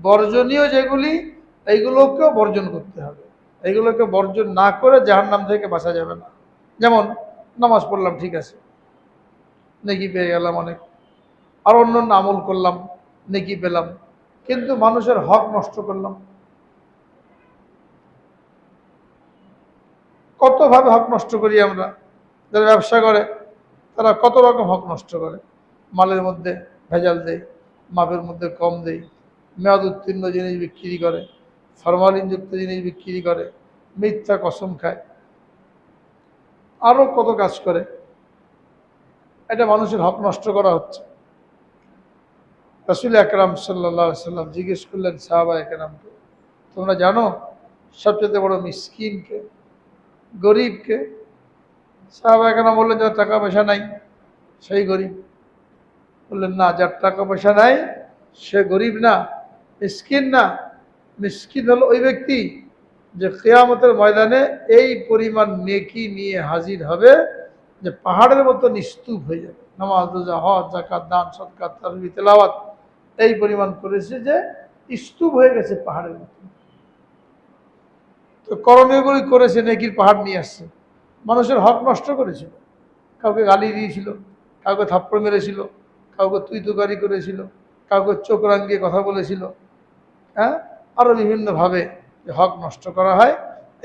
বর্জনীয় যেগুলি এইগুলোকেও বর্জন করতে হবে। এইগুলোকে বর্জন না করে জাহান্নাম থেকে বাঁচা যাবে না। যেমন নামাজ পড়লাম, ঠিক আছে, নেকি পেয়ে গেলাম অনেক, আর অন্যান্য আমল করলাম, নেকি পেলাম, কিন্তু মানুষের হক নষ্ট করলাম। কতভাবে হক নষ্ট করি আমরা। যারা ব্যবসা করে তারা কত রকম হক নষ্ট করে, মালের মধ্যে ভেজাল দেয়, মাপের মধ্যে কম দেয়, মেয়াদ উত্তীর্ণ জিনিস বিক্রি করে, ফরমালিনযুক্ত জিনিস বিক্রি করে, মিথ্যা কসম খায়, আরও কত কাজ করে। এটা মানুষের হক নষ্ট করা হচ্ছে। রাসূল আকরাম সাল্লাল্লাহু আলাইহি সাল্লাম জিজ্ঞেস করলেন সাহাবা একরামকে, তোমরা জানো সবচেয়ে বড় মিসকিনকে, গরিবকে? সাহাবা একরাম বললেন যার টাকা পয়সা নাই সেই গরিব। বললেন না, যার টাকা পয়সা নাই সে গরিব না, মিসকিন না। মিসকিন হলো ওই ব্যক্তি যে কিয়ামতের ময়দানে এই পরিমাণ নেকি নিয়ে হাজির হবে যে পাহাড়ের মতো নিস্তুপ হয়ে যাবে। নামাজ, রোজা, হজ, যাকাত, দান, সদকা, তাসবিহ, তেলাওয়াত এই পরিমাণ করেছে যে স্তূপ হয়ে গেছে পাহাড়ের মতো। তো করণীয়গুলি করেছে, নেকির পাহাড় নিয়ে আসছে। মানুষের হক নষ্ট করেছিল, কাউকে গালি দিয়েছিল, কাউকে থাপ্পড় মেরেছিল, কাউকে তুই তুকারি করেছিল, কাউকে চোখ রাঙিয়ে কথা বলেছিল, হ্যাঁ, আরও বিভিন্নভাবে হক নষ্ট করা হয়।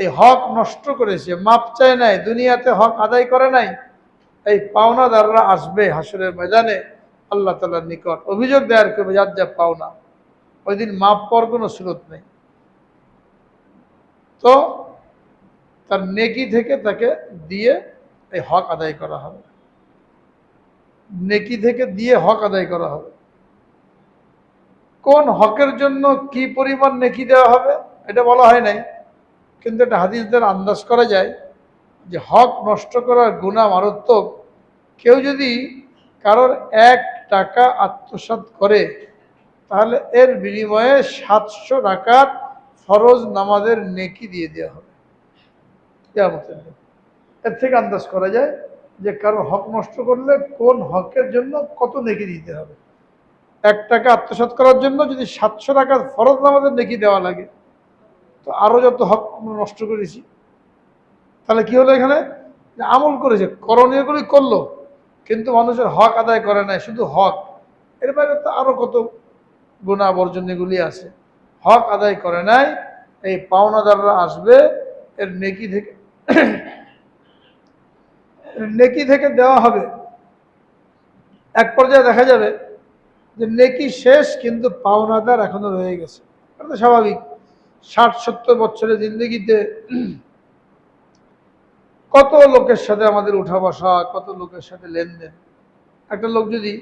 এই হক নষ্ট করেছে, মাপ চায় নাই, দুনিয়াতে হক আদায় করে নাই। এই পাওনাদাররা আসবে হাসরের ময়দানে আল্লাহ তাআলার নিকট, অভিযোগ দায়ের করবে যার যা পাওনা। ওই দিন মাপ পাওয়ার কোনো সুরত নেই। তো তার নেকি থেকে তাকে দিয়ে এই হক আদায় করা হবে, নেকি থেকে দিয়ে হক আদায় করা হবে। কোন হকের জন্য কি পরিমাণ নেকি দেওয়া হবে এটা বলা হয় নাই, কিন্তু একটা হাদিস দ্বারা আন্দাজ করা যায় যে হক নষ্ট করার গুনাহ মারাত্মক। কেউ যদি কারোর 1 টাকা আত্মসাৎ করে তাহলে এর বিনিময়ে 700 রাকাত ফরজ নামাজের নেকি দিয়ে দেওয়া হবে কিয়ামতের দিন। এর থেকে আন্দাজ করা যায় যে কারোর হক নষ্ট করলে কোন হকের জন্য কত নেকি দিতে হবে। 1 টাকা আত্মসাৎ করার জন্য যদি 700 রাকাত ফরজ নামাজের নেকি দেওয়া লাগে, তো আরও যত হক আমরা নষ্ট করেছি। তাহলে কি হলো, এখানে যে আমল করেছে, করণীয়গুলি করলো, কিন্তু মানুষের হক আদায় করে নাই। শুধু হক, এর বাইরে তো আরও কত গুনাহ বর্জনীয়গুলি আছে, হক আদায় করে নাই। এই পাওনাদাররা আসবে, এর নেকি থেকে দেওয়া হবে। এক পর্যায়ে দেখা যাবে যে নেকি শেষ কিন্তু পাওনাদার এখনো রয়ে গেছে। এটা তো স্বাভাবিক। 60-70 বছরের জিন্দগিতে কত লোকের সাথে আমাদের উঠা বসা, কত লোকের সাথে লেনদেন। একটা লোক যদি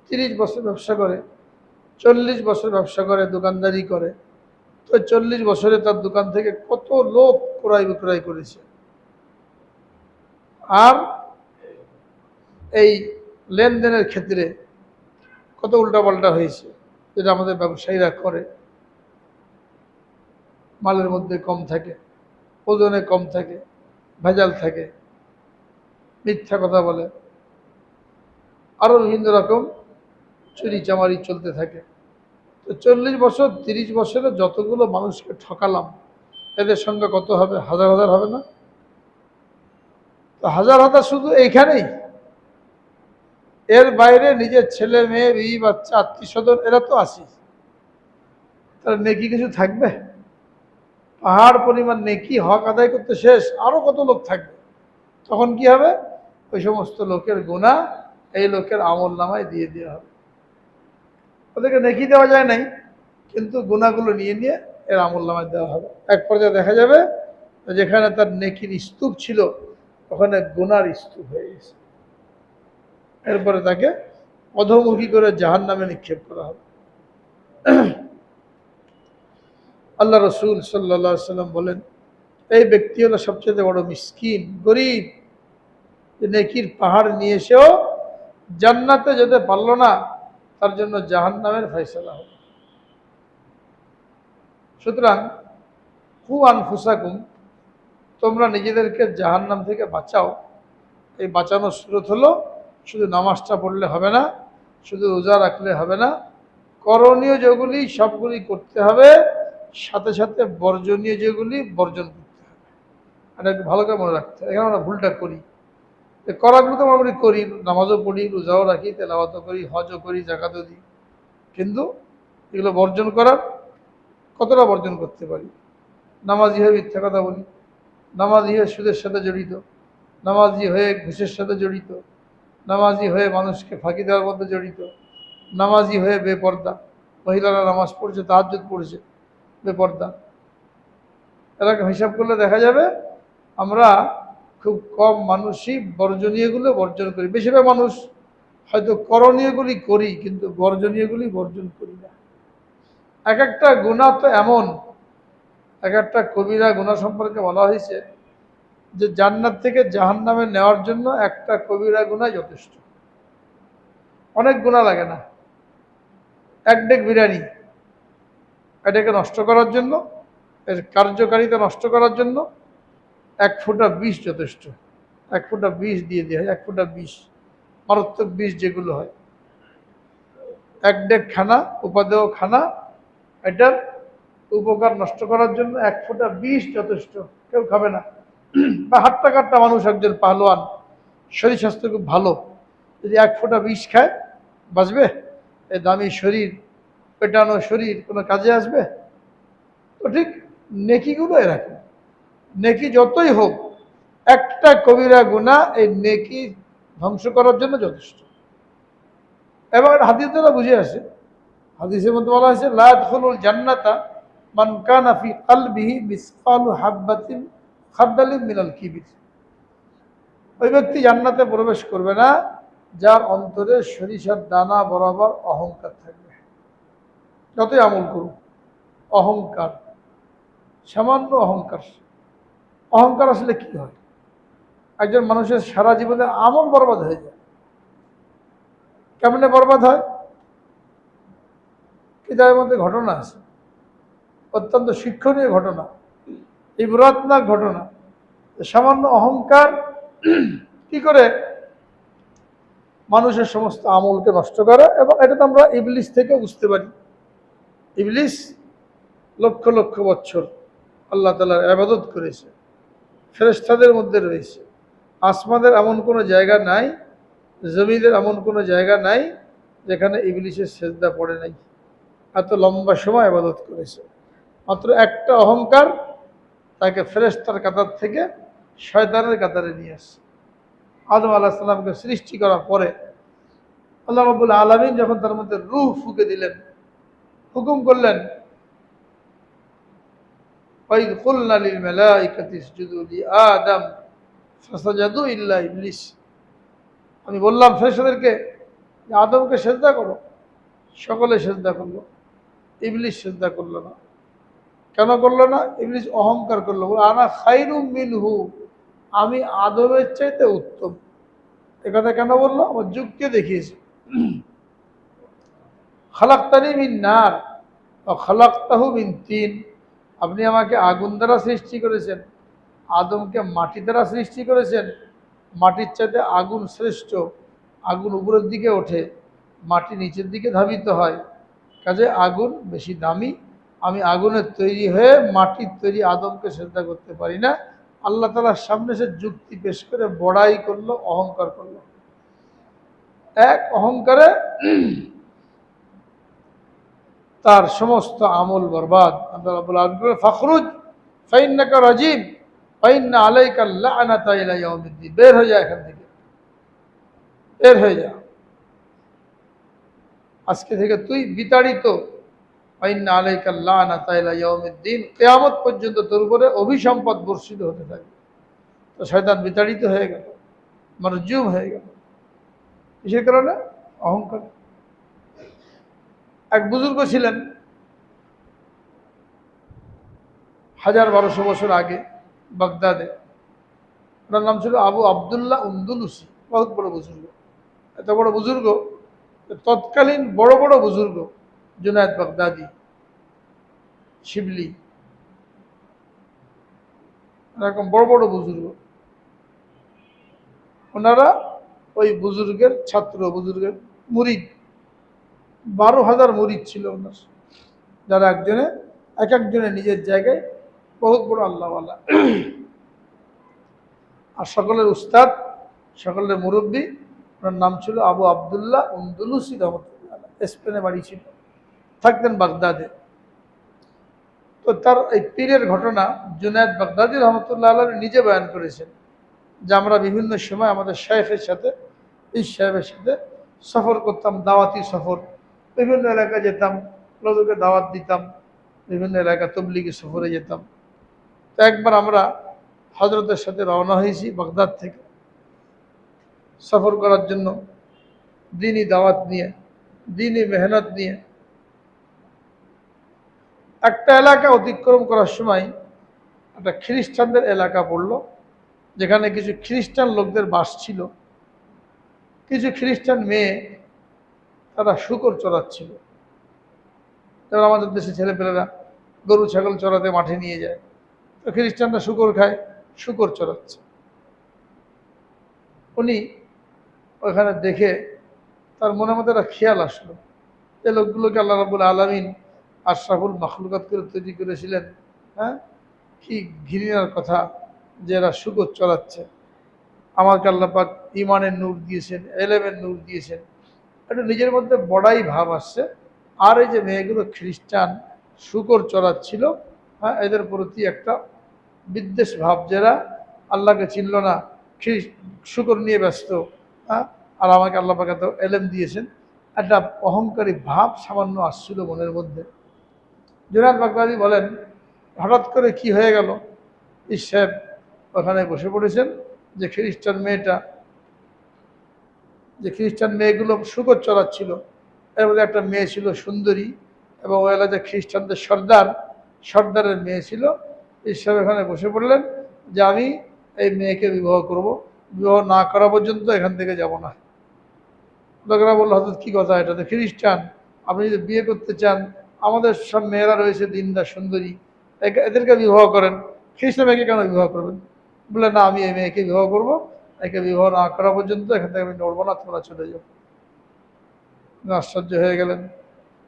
30 বছর ব্যবসা করে, 40 বছর ব্যবসা করে, দোকানদারি করে, তো 40 বছরে তার দোকান থেকে কত লোক ক্রয় বিক্রয় করেছে। আর এই লেনদেনের ক্ষেত্রে কত উল্টাপাল্টা হয়েছে, যেটা আমাদের ব্যবসায়ীরা করে। মালের মধ্যে কম থাকে, ওজনে কম থাকে, ভেজাল থাকে, মিথ্যা কথা বলে, আরও বিভিন্ন রকম চুরি চামারি চলতে থাকে। তো 40 বছর 30 বছরে যতগুলো মানুষকে ঠকালাম, এদের সঙ্গে কত হবে? হাজার হাজার হবে না? তো হাজার হাজার শুধু এইখানেই, এর বাইরে নিজের ছেলে মেয়ে বিবি বাচ্চা আত্মীয় স্বজন এরা তো আসি, তার নেকি কিছু থাকবে? পাহাড় পরিমাণ নেকি হক আদায় করতে শেষ, আরো কত লোক থাকবে। তখন কি হবে? ওই সমস্ত লোকের গুনাহ এই লোকের আমল নামায় দিয়ে দেওয়া হবে। ওদেরকে নেকি দেওয়া যায় নাই, কিন্তু গুনাহগুলো নিয়ে নিয়ে এর আমল নামায় দেওয়া হবে। এক পর্যায়ে দেখা যাবে যেখানে তার নেকির স্তূপ ছিল ওখানে গুনার স্তূপ হয়ে গেছে। এরপরে তাকে অধোমুখী করে জাহান্নামে নিক্ষেপ করা হবে। আল্লাহ রসুল সাল্লাল্লাহু আলাইহি সাল্লাম বলেন, এই ব্যক্তি হলো সবচেয়ে বড় মিসকিন, গরিব, যে নেকির পাহাড় নিয়ে এসেও জান্নাতে যেতে পারলো না, তার জন্য জাহান্নামের ফয়সালা হবে। সুতরাং কু আনফুসাকুম, তোমরা নিজেদেরকে জাহান্নাম থেকে বাঁচাও। এই বাঁচানোর সুরত হলো শুধু নামাজটা পড়লে হবে না, শুধু রোজা রাখলে হবে না, করণীয় যেগুলি সবগুলি করতে হবে, সাথে সাথে বর্জনীয় যেগুলি বর্জন করতে হবে। এটা একটু ভালো করে মনে রাখতে হবে। এখানে আমরা ভুলটা করি, করাগুলো তো আমরা করি, নামাজও পড়ি, রোজাও রাখি, তেলাওয়াতও করি, হজও করি, জাকাতও দিই, কিন্তু এগুলো বর্জন করার কতটা বর্জন করতে পারি? নামাজি হয়ে মিথ্যা কথা বলি, নামাজি হয়ে সুদের সাথে জড়িত, নামাজি হয়ে ঘুষের সাথে জড়িত, নামাজি হয়ে মানুষকে ফাঁকি দেওয়ার মধ্যে জড়িত, নামাজি হয়ে বেপর্দা, মহিলারা নামাজ পড়ছে, তাহাজ্জুদ পড়ছে, বেপর্দা। এলাকা হিসাব করলে দেখা যাবে আমরা খুব কম মানুষই বর্জনীয়গুলো বর্জন করি। বেশিরভাগ মানুষ হয়তো করণীয়গুলি করি, কিন্তু বর্জনীয়গুলি বর্জন করি না। এক একটা গুনাহ তো এমন, এক একটা কবিরা গুনাহ সম্পর্কে বলা হয়েছে যে জান্নাত থেকে জাহান্নামে নেওয়ার জন্য একটা কবিরা গুনাহ যথেষ্ট। অনেক গুনাহ লাগে না। এক ডেক বিরিয়ানি এটাকে নষ্ট করার জন্য, এর কার্যকারিতা নষ্ট করার জন্য 1 ফোঁটা বিষ যথেষ্ট। 1 ফোঁটা বিষ দিয়ে দেওয়া হয়, 1 ফোঁটা বিষ, মারাত্মক বিষ যেগুলো হয়। এক ডেক খানা, উপাদেয় খানা, এটার উপকার নষ্ট করার জন্য 1 ফোঁটা বিষ যথেষ্ট, কেউ খাবে না। বা হাট্টা কাট্টা মানুষ, একজন পাহলোয়ান, শরীর স্বাস্থ্য খুব ভালো, যদি 1 ফোঁটা বিষ খায়, বাঁচবে? এই দামি শরীর, পেটানো শরীর কোনো কাজে আসবে? তো ঠিক নেকিগুলো এরকম, নেকি যতই হোক, একটা কবিরা গুনাহ এই নেকি ধ্বংস করার জন্য যথেষ্ট। এবং হাদিস দ্বারা বুঝে আসে, হাদিসের মধ্যে বলা হয়েছে, লা ইয়াদখুলুল জান্নাতা মান কানা ফি কলবিহি মিসকালু হাববাতিন খারদালিন মিনাল কিবির। ওই ব্যক্তি জান্নাতে প্রবেশ করবে না যার অন্তরে সরিষার দানা বরাবর অহংকার থাকবে। যতই আমল করুক, অহংকার, সামান্য অহংকার। অহংকার আসলে কি হয়? একজন মানুষের সারা জীবনে আমল বরবাদ হয়ে যায়। কেমনে বরবাদ হয়? কিতাবের মধ্যে ঘটনা আছে, অত্যন্ত শিক্ষণীয় ঘটনা, ইবরাতনাক ঘটনা। সামান্য অহংকার কি করে মানুষের সমস্ত আমলকে নষ্ট করে। এবং এটা তো আমরা ইবলিস থেকে বুঝতে পারি। ইবলিস লক্ষ লক্ষ বছর আল্লাহ তাআলার ইবাদত করেছে, ফেরেশতাদের মধ্যে রয়েছে। আসমানের এমন কোনো জায়গা নাই, জমিনের এমন কোনো জায়গা নাই যেখানে ইবলিসের সেজদা পড়ে নাই। এত লম্বা সময় ইবাদত করেছে। মাত্র একটা অহংকার তাকে ফেরেশতার কাতার থেকে শয়তানের কাতারে নিয়ে আসে। আদম আলাইহিস সালামকে সৃষ্টি করার পরে আল্লাহ রাব্বুল আলামিন যখন তার মধ্যে রূহ ফুঁকে দিলেন, হুকুম করলেন, ওয়াইদ কুলনা লিল মালাইকাতি ইসজুদু লিআদম ফাসাজাদু ইল্লা ইবলিস। আমি বললাম ফেরেশতাদেরকে যে আদমকে সিজদা করো, সকলে সিজদা করলো, ইবলিস সিজদা করলো না। কেন করলো না? ইবলিস অহংকার করলো, আনা খায়রুম মিনহু, আমি আদমের চাইতে উত্তম। একথা কেন বললো? আমার যুক্তি দেখিয়েছে। খালাকতানি মিন নার ওয়া খালাকতাহু মিন তিন, আপনি আমাকে আগুন দ্বারা সৃষ্টি করেছেন, আদমকে মাটি দ্বারা সৃষ্টি করেছেন। মাটির চাইতে আগুন শ্রেষ্ঠ, আগুন উপরের দিকে ওঠে, মাটি নিচের দিকে ধাবিত হয়, কাজে আগুন বেশি দামি। আমি আগুনের তৈরি হয়ে মাটির তৈরি আদমকে সেজদা করতে পারি না। আল্লাহ তাআলার সামনে সে যুক্তি পেশ করে বড়াই করলো, অহংকার করলো। এক অহংকারে তার সমস্ত আমল বরবাদ। আল্লাহ রাব্বুল আলামিন বলেন, ফাখরুজ ফাইন্নাকা রাজিম ফাইন্না আলাইকা লা'নাতা ইলা ইয়াউমিদ্দিন। বের হয়ে যা এখান থেকে, বের হয়ে যা, আজকে থেকে তুই বিতাড়িত। ফাইন্না আলাইকা লা'নাতা ইলা ইয়াউমিদ্দিন, কিয়ামত পর্যন্ত তোর উপরে অভিসম্পদ বর্ষিত হতে থাকবে। তো শয়তান বিতাড়িত হয়ে গেল, মারজুম হয়ে গেল। কিসের কারণে? অহংকার। এক বুজুর্গ ছিলেন 1200 বছর আগে বাগদাদে। ওনার নাম ছিল আবু আবদুল্লাহ উন্দুলুসি। বহুত বড় বুজুর্গ। এত বড় বুজুর্গ, তৎকালীন বড় বড় বুজুর্গ, জুনায়েদ বাগদাদি, শিবলি, এরকম বড় বড় বুজুর্গ, ওনারা ওই বুজুর্গের ছাত্র, বুজুর্গের মুরিদ। 12,000 মুরিদ ছিল ওনার, যারা এক একজনে নিজের জায়গায় বহুত বড় আল্লাহওয়ালা। আর সকলের উস্তাদ, সকলের মুরব্বী। ওনার নাম ছিল আবু আবদুল্লাহ উন্দুলুসি রহমতুল্লাহ। স্পেনে বাড়ি ছিল, থাকতেন বাগদাদে। তো তার এই পীরের ঘটনা জুনায়েদ বাগদাদি রহমতুল্লাহ আলাইহি নিজে বয়ান করেছেন যে আমরা বিভিন্ন সময় আমাদের শাইখের সাথে, এই সাহেবের সাথে সফর করতাম, দাওয়াতি সফর। বিভিন্ন এলাকায় যেতাম, লোককে দাওয়াত দিতাম, বিভিন্ন এলাকায় তবলিগি সফরে যেতাম। তো একবার আমরা হজরতের সাথে রওনা হয়েছি বাগদাদ থেকে সফর করার জন্য, দিনই দাওয়াত নিয়ে, দিনই মেহনত নিয়ে। একটা এলাকা অতিক্রম করার সময় একটা খ্রিস্টানদের এলাকা পড়লো, যেখানে কিছু খ্রিস্টান লোকদের বাস ছিল। কিছু খ্রিস্টান মেয়ে তারা শূকর চড়াচ্ছিল। যেমন আমাদের দেশে ছেলেপেলেরা গরু ছাগল চড়াতে মাঠে নিয়ে যায়, তো খ্রিস্টানরা শূকর খায়, শূকর চড়াচ্ছে। উনি ওখানে দেখে তার মনে মধ্যে একটা খেয়াল আসলো, এই লোকগুলোকে আল্লাহ রাব্বুল আলামিন আশরাফুল মাখলুকাত করে তৈরি করেছিলেন। হ্যাঁ, কি ঘৃণার কথা যে এরা শূকর চড়াচ্ছে। আমাকে আল্লাহ পাক ইমানের নূর দিয়েছেন, এলেমের নূর দিয়েছেন, এটা নিজের মধ্যে বড়াই ভাব আসছে। আর এই যে মেয়েগুলো খ্রিস্টান শূকর চড়াচ্ছিল, হ্যাঁ, এদের প্রতি একটা বিদ্বেষ ভাব, যারা আল্লাহকে চিনল না, শূকর নিয়ে ব্যস্ত। হ্যাঁ, আর আমাকে আল্লাহ পাক এত এলেম দিয়েছেন, একটা অহংকারী ভাব সামান্য আসছিল মনের মধ্যে। জুনায়েদ বাগদাদি বলেন, হঠাৎ করে কি হয়ে গেল, এই সাহেব ওখানে বসে পড়েছেন, যে খ্রিস্টান মেয়েগুলো শূকর চড়াচ্ছিল, এর মধ্যে একটা মেয়ে ছিল সুন্দরী, এবং ওই এলাকায় খ্রিস্টানদের সর্দারের মেয়ে ছিল। এই সাহেব এখানে বসে পড়লেন যে আমি এই মেয়েকে বিবাহ করব, বিবাহ না করা পর্যন্ত এখান থেকে যাব না। লোকেরা বললো, হঠাৎ কী কথা, এটা তো খ্রিস্টান, আপনি যদি বিয়ে করতে চান, আমাদের সব মেয়েরা রয়েছে দিনদার সুন্দরী, এদেরকে বিবাহ করেন, খ্রিস্টান মেয়েকে কেন বিবাহ করবেন? বলে, না, আমি এই মেয়েকে বিবাহ করবো, একে বিবাহ না করা পর্যন্ত এখান থেকে আমি নড়বো না, তোমরা চলে যাও। আশ্চর্য হয়ে গেলেন।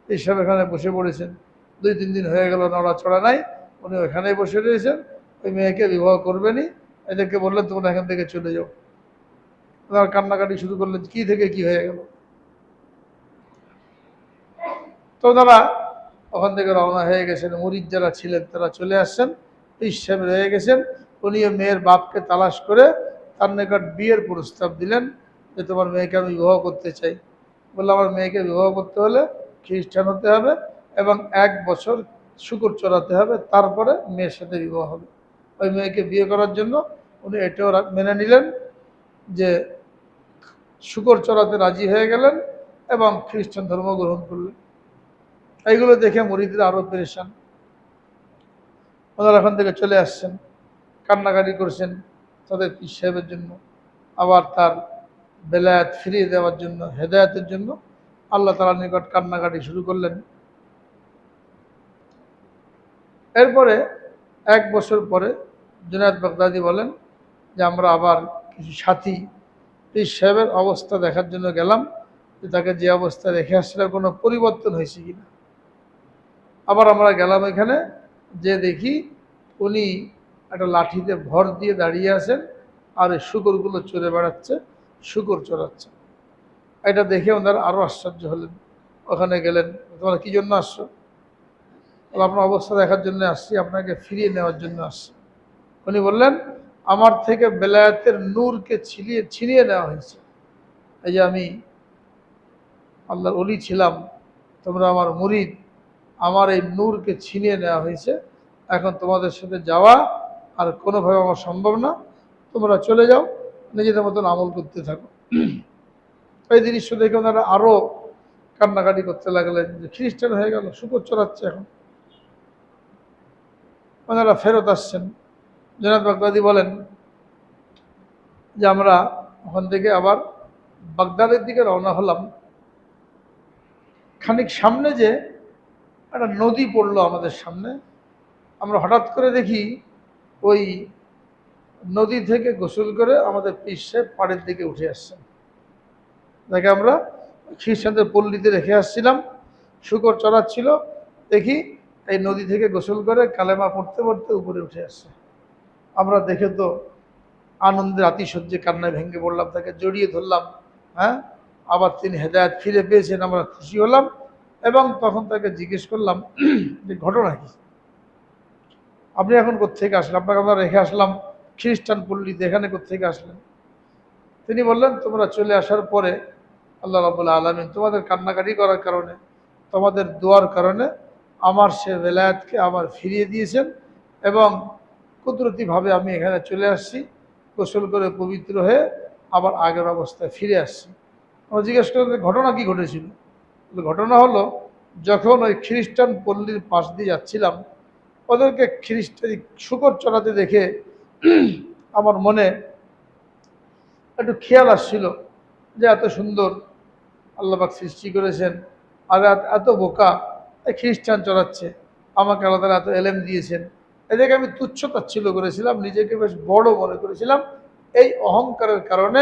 এইসব এখানে বসে পড়েছেন, 2-3 দিন হয়ে গেল, নড়াচড়া নাই। উনি ওখানেই বসে রয়েছেন, ওই মেয়েকে বিবাহ করবেনই। এদেরকে বললেন, তোমরা এখান থেকে চলে যাও। ওনারা কান্নাকাটি শুরু করলেন, কি থেকে কি হয়ে গেল। তো ওনারা ওখান থেকে রওনা হয়ে গেছেন। মুরিদ যারা ছিলেন তারা চলে আসছেন, এই সাহেব রয়ে গেছেন। উনিও মেয়ের বাপকে তালাশ করে তার নিকট বিয়ের প্রস্তাব দিলেন যে তোমার মেয়েকে আমি বিবাহ করতে চাই। বললো, আমার মেয়েকে বিবাহ করতে হলে খ্রিস্টান হতে হবে এবং 1 বছর শূকর চড়াতে হবে, তারপরে মেয়ের সাথে বিবাহ হবে। ওই মেয়েকে বিয়ে করার জন্য উনি এটাও মেনে নিলেন যে শূকর চড়াতে রাজি হয়ে গেলেন এবং খ্রিস্টান ধর্ম গ্রহণ করলেন। এইগুলো দেখে মুরিদরা আরো পেরেশান। ওনারা এখান থেকে চলে আসছেন, কান্নাকাটি করছেন তাদের পীর সাহেবের জন্য, আবার তার বেলায়েত ফিরিয়ে দেওয়ার জন্য, হেদায়েতের জন্য আল্লাহ তাআলার নিকট কান্নাকাটি শুরু করলেন। এরপরে 1 বছর পরে জুনায়েদ বাগদাদি বলেন যে আমরা আবার কিছু সাথী পীর সাহেবের অবস্থা দেখার জন্য গেলাম যে তাকে যে অবস্থা রেখে আসলে কোনো পরিবর্তন হয়েছে কিনা। আবার আমরা গেলাম এখানে, যে দেখি উনি একটা লাঠিতে ভর দিয়ে দাঁড়িয়ে আছেন আর এই শুকরগুলো চড়ে বেড়াচ্ছে, শুকর চড়াচ্ছে। এটা দেখে ওনারা আরও আশ্চর্য হলেন। ওখানে গেলেন, তোমরা কী জন্য আসছো? আপনার অবস্থা দেখার জন্য আসছি, আপনাকে ফিরিয়ে নেওয়ার জন্য আসছি। উনি বললেন, আমার থেকে বেলায়েতের নূরকে ছিনিয়ে নেওয়া হয়েছে। এই যে আমি আল্লাহর ওলি ছিলাম, তোমরা আমার মুরিদ, আমার এই নূরকে ছিনিয়ে নেওয়া হয়েছে। এখন তোমাদের সাথে যাওয়া আর কোনোভাবে আমার সম্ভব না, তোমরা চলে যাও, নিজেদের মতন আমল করতে থাকো। এই দৃশ্য দেখে ওনারা আরও কান্নাকাটি করতে লাগলেন যে খ্রিস্টান হয়ে গেল, শুকর চড়াচ্ছে। এখন ওনারা ফেরত আসছেন। জনাব বাগদাদি বলেন যে আমরা ওখান থেকে আবার বাগদাদের দিকে রওনা হলাম। খানিক সামনে যে একটা নদী পড়লো আমাদের সামনে, আমরা হঠাৎ করে দেখি ওই নদী থেকে গোসল করে আমাদের পীর সাহেব পাড়ের দিকে উঠে আসছেন। যাকে আমরা খ্রিস্টানদের পল্লীতে রেখে আসছিলাম, শুকর চড়াচ্ছিল, দেখি এই নদী থেকে গোসল করে কালেমা পড়তে পড়তে উপরে উঠে আসছে। আমরা দেখে তো আনন্দের আতিশয্যে কান্নায় ভেঙে পড়লাম, তাকে জড়িয়ে ধরলাম। হ্যাঁ, আবার তিনি হেদায়েত ফিরে পেয়েছেন, আমরা খুশি হলাম। এবং তখন তাকে জিজ্ঞেস করলাম যে ঘটনা কি, আপনি এখন কোত্থেকে আসলেন? আপনাকে আমরা রেখে আসলাম খ্রিস্টান পল্লীতে, এখানে কোত্থেকে আসলেন? তিনি বললেন, তোমরা চলে আসার পরে আল্লাহ রাব্বুল আলামিন তোমাদের কান্নাকাটি করার কারণে, তোমাদের দোয়ার কারণে আমার সে বেলায়েতকে আবার ফিরিয়ে দিয়েছেন এবং কুদরতিভাবে আমি এখানে চলে আসছি, গোসল করে পবিত্র হয়ে আবার আগের অবস্থায় ফিরে আসছি। আমরা জিজ্ঞেস করলাম ঘটনা কি ঘটেছিল? ঘটনা হলো, যখন ওই খ্রিস্টান পল্লীর পাশ দিয়ে যাচ্ছিলাম, ওদেরকে খ্রিস্টান শুকর চড়াতে দেখে আমার মনে একটু খেয়াল আসছিল যে এত সুন্দর আল্লাহ পাক সৃষ্টি করেছেন, আর এত বোকা খ্রিস্টান চড়াচ্ছে, আমাকে আল্লাহ তাআলা এত এলেম দিয়েছেন। এদেরকে আমি তুচ্ছ তাচ্ছিল্য করেছিলাম, নিজেকে বেশ বড় মনে করেছিলাম। এই অহংকারের কারণে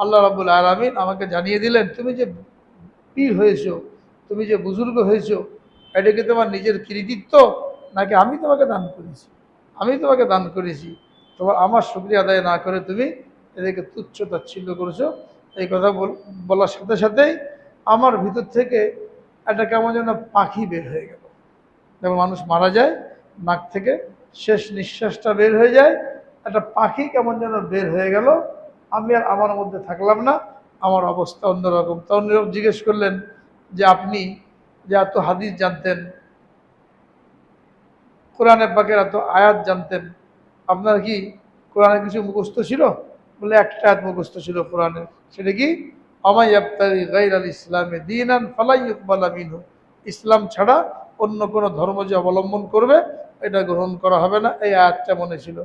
আল্লাহ রাব্বুল আলামিন আমাকে জানিয়ে দিলেন, তুমি যে পীর হয়েছো, তুমি যে বুজুর্গ হয়েছো, এটা কি তোমার নিজের কৃতিত্ব নাকি আমি তোমাকে দান করেছি? আমি তোমাকে দান করেছি, তোমার আমার শুকরিয়া আদায় না করে তুমি এদেরকে তুচ্ছ তাচ্ছিল্য করেছো। এই কথা বলার সাথে সাথেই আমার ভিতর থেকে একটা কেমন যেন পাখি বের হয়ে গেল। যেমন মানুষ মারা যায়, নাক থেকে শেষ নিঃশ্বাসটা বের হয়ে যায়, একটা পাখি কেমন যেন বের হয়ে গেল। আমি আর আমার মধ্যে থাকলাম না, আমার অবস্থা অন্যরকম। তখন জিজ্ঞেস করলেন যে আপনি যে এত হাদিস জানতেন, কোরআনে পাকের এত আয়াত জানতেন, আপনার কি কোরআনের কিছু মুখস্থ ছিল? বলে একটা আয়াত মুখস্থ ছিল কোরআনের, সেটা কি? আমায় ইয়াবতাগি গায়রাল ইসলামে দীনান ফালা ইউকবালা মিনহু, ইসলাম ছাড়া অন্য কোনো ধর্ম যে অবলম্বন করবে এটা গ্রহণ করা হবে না। এই আয়াতটা মনে ছিল।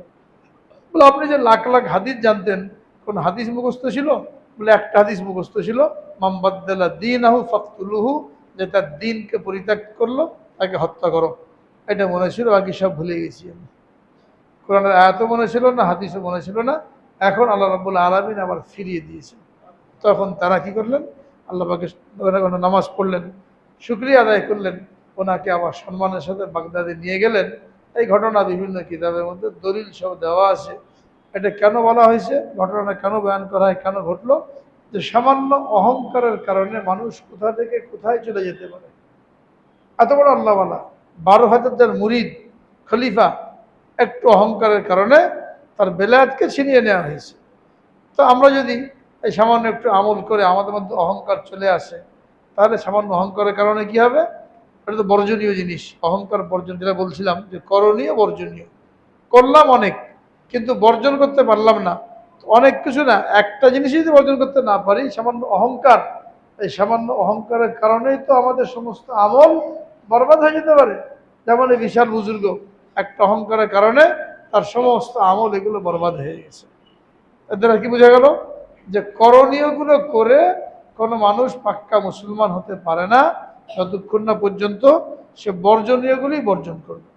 বলে আপনি যে লাখ লাখ হাদিস জানতেন, কোন হাদিস মুখস্থ ছিল? বলে একটা হাদিস মুখস্থ ছিল, মান বাদ্দালা দীনাহু ফাকতুলুহু, যে তার দ্বীনকে পরিত্যাগ করলো তাকে হত্যা করো। এটা মনে ছিল, বাকি সব ভুলে গেছি আমি। কোরআনের আয়াতও মনে ছিল না, হাদিসও মনে ছিল না। এখন আল্লাহ রাব্বুল আলামিন আবার ফিরিয়ে দিয়েছেন। তখন তারা কি করলেন? আল্লাহ পাকে নামাজ পড়লেন, শুকরিয়া আদায় করলেন, ওনাকে আবার সম্মানের সাথে বাগদাদে নিয়ে গেলেন। এই ঘটনা বিভিন্ন কিতাবের মধ্যে দলিল সব দেওয়া আছে। এটা কেন বলা হয়েছে, ঘটনাটা কেন বয়ান করা হয়, কেন ঘটলো? যে সামান্য অহংকারের কারণে মানুষ কোথা থেকে কোথায় চলে যেতে পারে। এত বড় আল্লাহওয়ালা, 12,000 যার মুরিদ, খলিফা, একটু অহংকারের কারণে তার বেলায়েতকে ছিনিয়ে নেওয়া হয়েছে। তো আমরা যদি এই সামান্য একটু আমল করে আমাদের মধ্যে অহংকার চলে আসে, তাহলে সামান্য অহংকারের কারণে কি হবে? এটা তো বর্জনীয় জিনিস। অহংকার বর্জন, যেটা বলছিলাম যে করণীয় বর্জনীয়। করলাম অনেক, কিন্তু বর্জন করতে পারলাম না। অনেক কিছু না, একটা জিনিসই যদি বর্জন করতে না পারি, সামান্য অহংকার, এই সামান্য অহংকারের কারণেই তো আমাদের সমস্ত আমল বরবাদ হয়ে যেতে পারে। যেমন এই বিশাল বুজুর্গ, একটা অহংকারের কারণে তার সমস্ত আমল এগুলো বরবাদ হয়ে গেছে। এর দ্বারা কি বোঝা গেল? যে করণীয়গুলো করে কোনো মানুষ পাক্কা মুসলমান হতে পারে না যতক্ষণ না পর্যন্ত সে বর্জনীয়গুলি বর্জন করবে।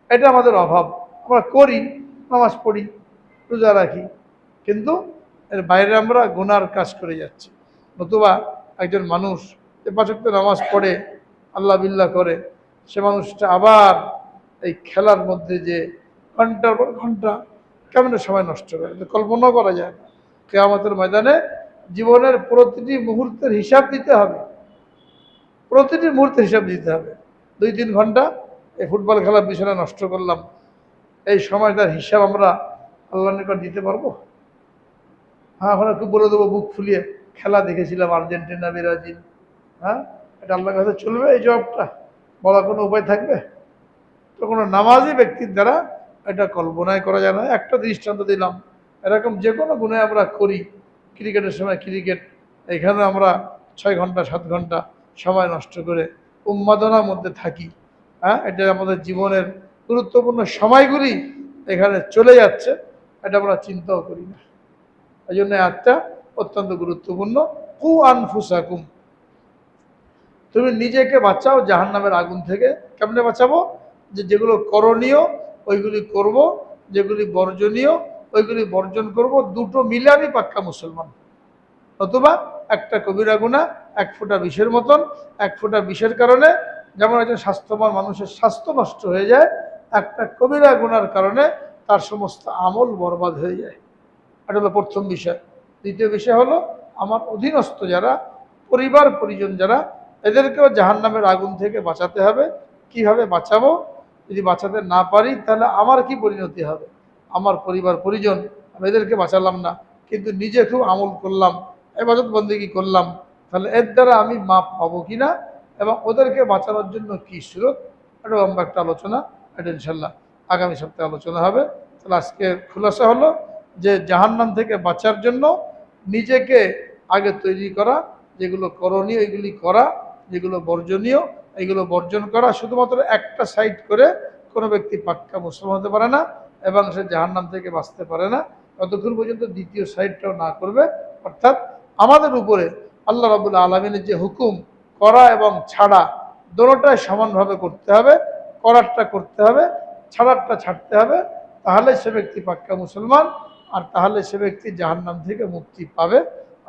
এটা আমাদের অভাব। আমরা করি, নামাজ পড়ি, রোজা রাখি, কিন্তু এর বাইরে আমরা গুনার কাজ করে যাচ্ছি। নতুবা একজন মানুষ যে 5 ওয়াক্ত নামাজ পড়ে আল্লাহ বিল্লাহ করে, সে মানুষটা আবার এই খেলার মধ্যে যে ঘন্টার পর ঘন্টা কেমন সময় নষ্ট করে, কল্পনা করা যায় না। কিয়ামতের ময়দানে জীবনের প্রতিটি মুহূর্তের হিসাব দিতে হবে, প্রতিটি মুহূর্তের হিসাব দিতে হবে। 2-3 ঘন্টা এই ফুটবল খেলার পিছনে নষ্ট করলাম, এই সময়টার হিসাব আমরা আল্লাহর নিকট দিতে পারবো? হ্যাঁ, এখন একটু বলে দেবো বুক ফুলিয়ে, খেলা দেখেছিলাম আর্জেন্টিনা ব্রাজিল। হ্যাঁ, এটা আল্লাহর কাছে চলবে? এই জবাবটা বলার কোনো উপায় থাকবে? তো কোনো নামাজি ব্যক্তির দ্বারা এটা কল্পনায় করা যায় না। একটা দৃষ্টান্ত দিলাম, এরকম যে কোনো গুণে আমরা করি। ক্রিকেটের সময় ক্রিকেট, এখানে আমরা 6 ঘন্টা 7 ঘন্টা সময় নষ্ট করে উন্মাদনার মধ্যে থাকি। হ্যাঁ, এটা আমাদের জীবনের গুরুত্বপূর্ণ সময়গুলি এখানে চলে যাচ্ছে, এটা আমরা চিন্তাও করি না। এই জন্য আয়াতটা অত্যন্ত গুরুত্বপূর্ণ। কু আনফুসাকুম, তুমি নিজেকে বাঁচাও জাহান্নামের আগুন থেকে। কেমনে বাঁচাবো? যেগুলো করণীয় ওইগুলি করব, যেগুলি বর্জনীয় ওইগুলি বর্জন করব। দুটো মিলে আমি পাক্কা মুসলমান। নতুবা একটা কবিরা গুনাহ 1 ফোঁটা বিষের মতন, 1 ফোঁটা বিষের কারণে যেমন একজন স্বাস্থ্যবান মানুষের স্বাস্থ্য নষ্ট হয়ে যায়, একটা কবিরা গুনার কারণে তার সমস্ত আমল বরবাদ হয়ে যায়। এটা হলো প্রথম বিষয়। দ্বিতীয় বিষয় হলো আমার অধীনস্থ যারা, পরিবার পরিজন যারা, এদেরকেও জাহান্নামের আগুন থেকে বাঁচাতে হবে। কিভাবে বাঁচাবো? যদি বাঁচাতে না পারি তাহলে আমার কি পরিণতি হবে? আমার পরিবার পরিজন, আমি এদেরকে বাঁচালাম না, কিন্তু নিজে খুব আমল করলাম, ইবাদত বন্দেগী করলাম, তাহলে এর দ্বারা আমি মাপ পাবো কিনা এবং ওদেরকে বাঁচানোর জন্য কি সুরত, এটা লম্বা একটা আলোচনা। এটা ইনশাল্লাহ আগামী সপ্তাহে আলোচনা হবে। তাহলে আজকে খুলাসা হলো যে জাহান্নাম থেকে বাঁচার জন্য নিজেকে আগে তৈরি করা, যেগুলো করণীয় এগুলি করা, যেগুলো বর্জনীয় এগুলো বর্জন করা। শুধুমাত্র একটা সাইড করে কোনো ব্যক্তি পাক্কা মুসলমান হতে পারে না এবং সে জাহান্নাম থেকে বাঁচতে পারে না ততক্ষণ পর্যন্ত দ্বিতীয় সাইডটাও না করবে। অর্থাৎ আমাদের উপরে আল্লাহ রাব্বুল আলামিনের যে হুকুম করা এবং ছাড়া দোনোটাই সমানভাবে করতে হবে। করারটা করতে হবে, ছাড়ারটা ছাড়তে হবে। তাহলে সে ব্যক্তি পাক্কা মুসলমান, আর তাহলে সে ব্যক্তি জাহান্নাম থেকে মুক্তি পাবে।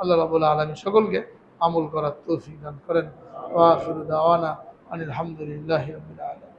আল্লাহ রাব্বুল আলামিন সকলকে আমল করার তৌফিক দান করেন। ওয়া আখিরু দাওয়ানা আনিল হামদুলিল্লাহি রাব্বিল আলামিন।